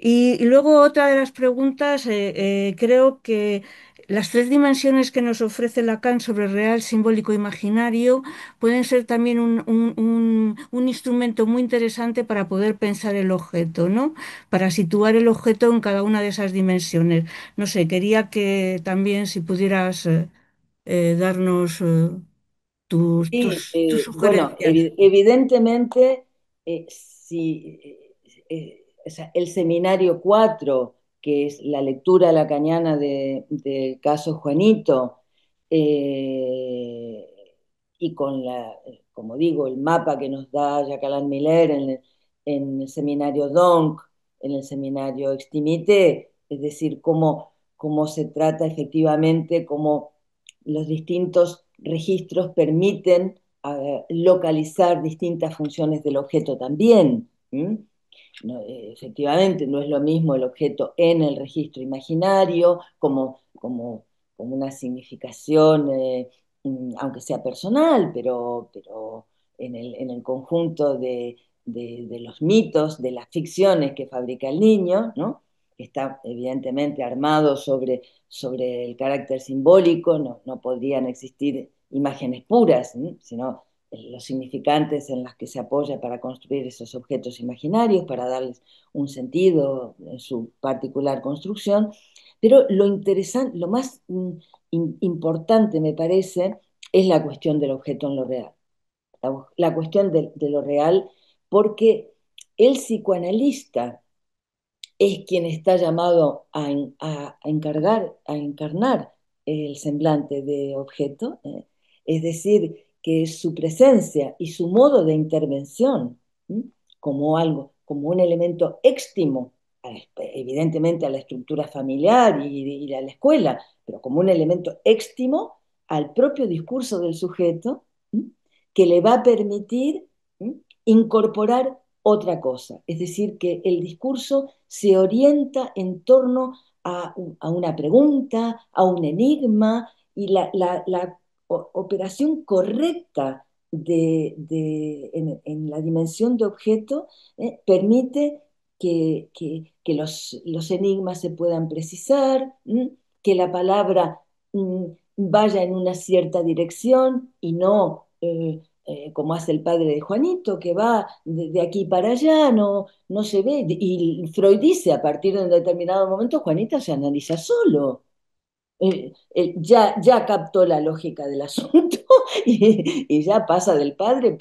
Y luego otra de las preguntas, creo que las tres dimensiones que nos ofrece Lacan sobre real, simbólico, imaginario pueden ser también un instrumento muy interesante para poder pensar el objeto, ¿no? Para situar el objeto en cada una de esas dimensiones. No sé, quería que también si pudieras darnos Sí, tus bueno, sugerencias. evidentemente, si, o sea, el seminario 4 que es la lectura lacaniana del caso Juanito, eh, y con como digo, el mapa que nos da Jacques Miller en el seminario Donk, en el seminario Extimité, es decir, cómo se trata efectivamente, cómo los distintos registros permiten localizar distintas funciones del objeto también. No, efectivamente, no es lo mismo el objeto en el registro imaginario como una significación, aunque sea personal, pero en el conjunto de los mitos, de las ficciones que fabrica el niño, ¿no? Que está evidentemente armado sobre el carácter simbólico, no podrían existir imágenes puras, ¿no? Sino los significantes en los que se apoya para construir esos objetos imaginarios, para darles un sentido en su particular construcción. Pero lo interesante, lo más importante me parece, es la cuestión del objeto en lo real. La cuestión de lo real, porque el psicoanalista es quien está llamado a encarnar el semblante de objeto, es decir, que su presencia y su modo de intervención, como algo, como un elemento éxtimo, evidentemente a la estructura familiar y a la escuela, pero como un elemento éxtimo al propio discurso del sujeto, que le va a permitir incorporar otra cosa, es decir, que el discurso se orienta en torno a una pregunta, a un enigma, y la operación correcta en la dimensión de objeto permite que los enigmas se puedan precisar, que la palabra vaya en una cierta dirección y no como hace el padre de Juanito, que va de aquí para allá, no se ve. Y Freud dice, a partir de un determinado momento, Juanita se analiza solo. Ya captó la lógica del asunto y ya pasa del padre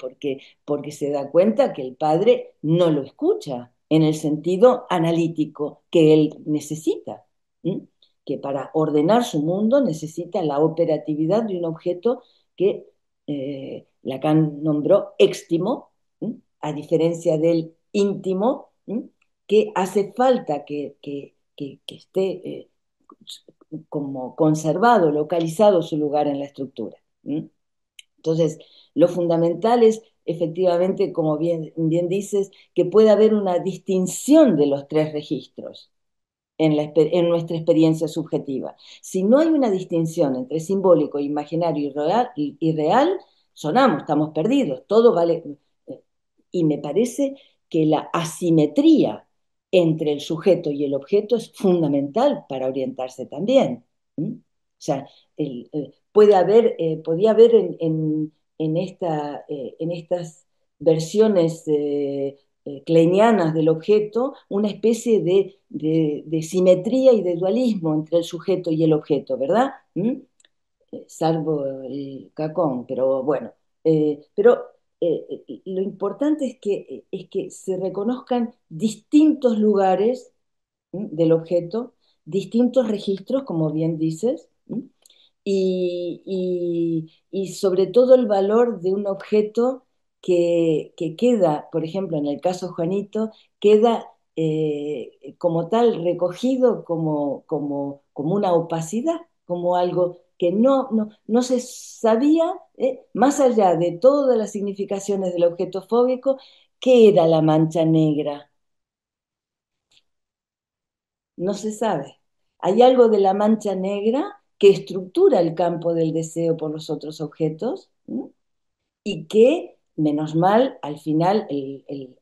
porque se da cuenta que el padre no lo escucha en el sentido analítico que él necesita, ¿m? Que para ordenar su mundo necesita la operatividad de un objeto que Lacan nombró éxtimo, a diferencia del íntimo, que hace falta que esté como conservado, localizado su lugar en la estructura. Entonces, lo fundamental es efectivamente, como bien dices, que pueda haber una distinción de los tres registros en nuestra experiencia subjetiva. Si no hay una distinción entre simbólico, imaginario y real, sonamos, estamos perdidos, todo vale. Y me parece que la asimetría entre el sujeto y el objeto es fundamental para orientarse también. sea, puede haber, podía haber en estas versiones kleinianas del objeto una especie de simetría y de dualismo entre el sujeto y el objeto, ¿verdad? ¿Mm? Salvo el cacón, pero bueno. Pero lo importante es que se reconozcan distintos lugares, ¿m? Del objeto, distintos registros, como bien dices, ¿m? Y sobre todo el valor de un objeto que queda, por ejemplo, en el caso Juanito, queda como tal recogido como una opacidad, como algo que no se sabía, más allá de todas las significaciones del objeto fóbico, qué era la mancha negra. No se sabe. Hay algo de la mancha negra que estructura el campo del deseo por los otros objetos, ¿m? Y que, menos mal, al final, el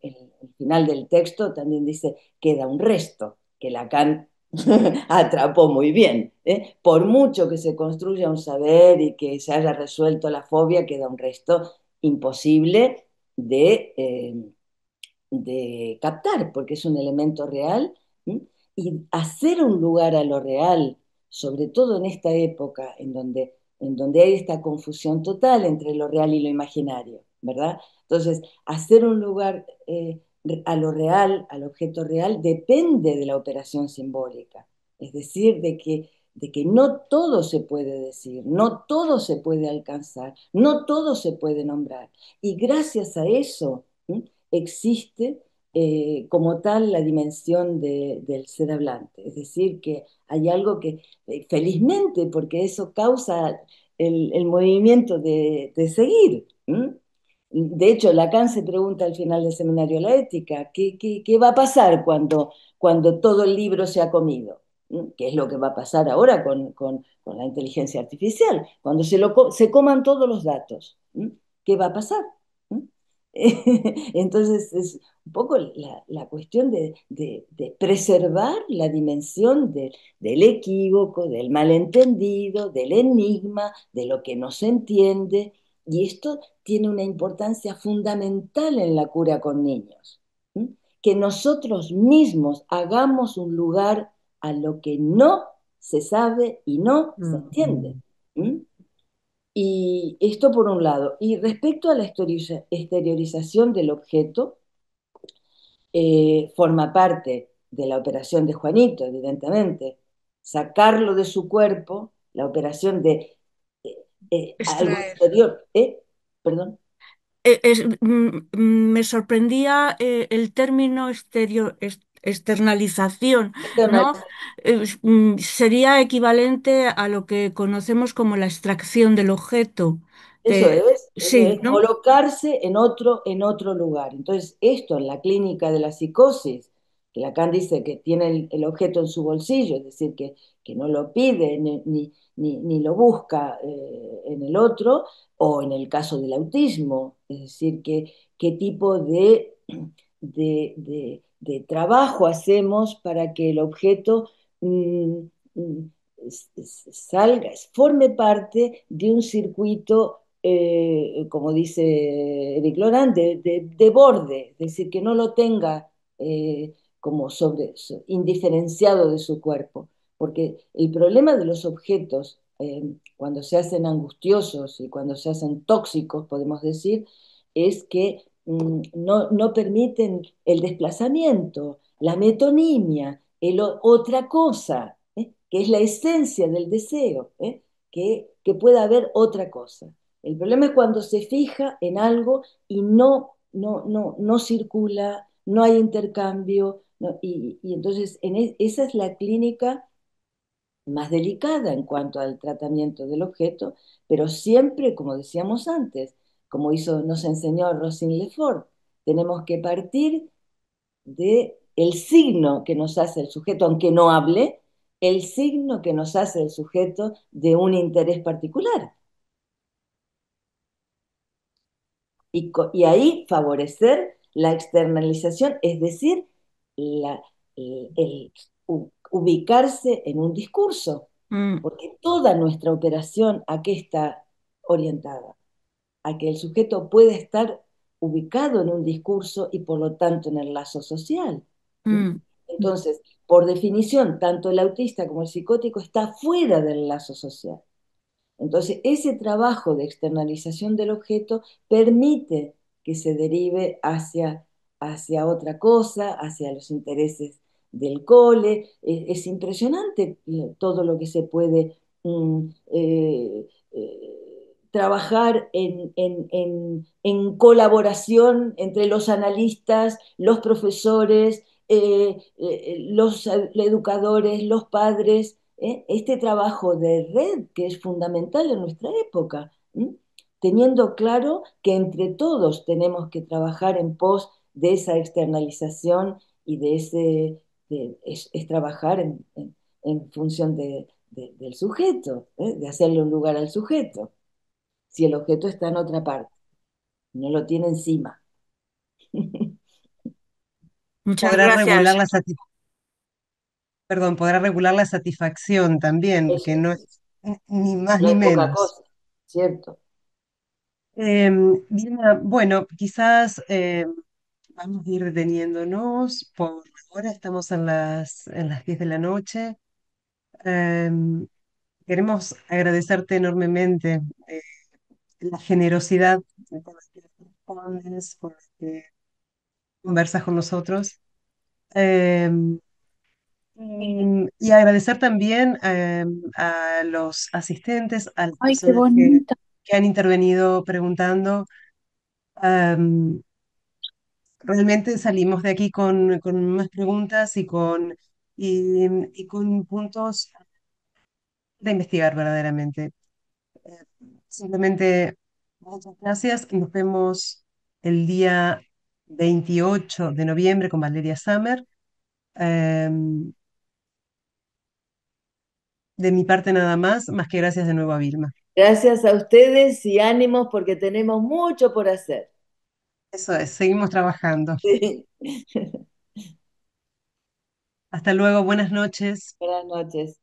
final del texto también dice, queda un resto, que Lacan atrapó muy bien. Por mucho que se construya un saber y que se haya resuelto la fobia, queda un resto imposible de captar, porque es un elemento real, ¿sí? Y hacer un lugar a lo real, sobre todo en esta época en donde hay esta confusión total entre lo real y lo imaginario, ¿verdad? Entonces, hacer un lugar a lo real, al objeto real, depende de la operación simbólica, es decir, de que no todo se puede decir, no todo se puede alcanzar, no todo se puede nombrar. Y gracias a eso, ¿sí? Existe como tal la dimensión del ser hablante. Es decir, que hay algo que, felizmente, porque eso causa el movimiento de seguir. ¿M? De hecho, Lacan se pregunta al final del seminario de la ética, ¿qué va a pasar cuando todo el libro se ha comido? ¿M? ¿Qué es lo que va a pasar ahora con la inteligencia artificial? Cuando se coman todos los datos, ¿m? ¿Qué va a pasar? ¿M? Entonces es un poco la cuestión de preservar la dimensión del equívoco, del malentendido, del enigma, de lo que no se entiende. Y esto tiene una importancia fundamental en la cura con niños. ¿Sí? Que nosotros mismos hagamos un lugar a lo que no se sabe y no se entiende. ¿Sí? Y esto por un lado. Y respecto a la exteriorización del objeto, forma parte de la operación de Juanito, evidentemente. Sacarlo de su cuerpo, la operación de algo Extraer. exterior. Perdón. Me sorprendía el término externalización, ¿no? Sería equivalente a lo que conocemos como la extracción del objeto. Eso Sí, es ¿no? colocarse en otro lugar. Entonces, esto en la clínica de la psicosis, que Lacan dice que tiene el objeto en su bolsillo, es decir, que no lo pide ni lo busca en el otro, o en el caso del autismo, es decir, qué tipo de trabajo hacemos para que el objeto mm, mm, salga, forme parte de un circuito como dice Eric Laurent, de borde, es decir, que no lo tenga como indiferenciado de su cuerpo. Porque el problema de los objetos, cuando se hacen angustiosos y cuando se hacen tóxicos, podemos decir, es que no permiten el desplazamiento, la metonimia, otra cosa, que es la esencia del deseo, que pueda haber otra cosa. El problema es cuando se fija en algo y no circula, no hay intercambio, y entonces esa es la clínica más delicada en cuanto al tratamiento del objeto, pero siempre, como decíamos antes, como nos enseñó Rosine Lefort, tenemos que partir de el signo que nos hace el sujeto, aunque no hable, el signo que nos hace el sujeto de un interés particular. Y ahí favorecer la externalización, es decir, el ubicarse en un discurso, Mm, porque toda nuestra operación, ¿a qué está orientada? A que el sujeto pueda estar ubicado en un discurso y por lo tanto en el lazo social. ¿Mm? mm, Entonces, por definición, tanto el autista como el psicótico está fuera del lazo social. Entonces, ese trabajo de externalización del objeto permite que se derive hacia otra cosa, hacia los intereses del cole. Es impresionante todo lo que se puede trabajar en colaboración entre los analistas, los profesores, los educadores, los padres, este trabajo de red que es fundamental en nuestra época, teniendo claro que entre todos tenemos que trabajar en pos de esa externalización y de es trabajar en función del sujeto, de hacerle un lugar al sujeto, si el objeto está en otra parte, no lo tiene encima. muchas Podrá regular gracias. podrá regular la satisfacción también, Eso que no es ni más no ni es poca menos. cosa, ¿cierto? Vilma, bueno, quizás vamos a ir deteniéndonos. Por ahora estamos en las 10 de la noche. Em, Queremos agradecerte enormemente la generosidad con la que respondes, con la que conversas con nosotros. Em, y agradecer también a los asistentes, a las Ay, qué personas bonito. que han intervenido preguntando. Em, Realmente salimos de aquí con más preguntas y con puntos de investigar verdaderamente. Eh, Simplemente muchas gracias. Nos vemos el día 28 de noviembre con Valeria Summer. Em, de mi parte nada más que gracias de nuevo a Vilma. Gracias a ustedes y ánimos porque tenemos mucho por hacer. Eso es, seguimos trabajando. Sí. Hasta luego, buenas noches. Buenas noches.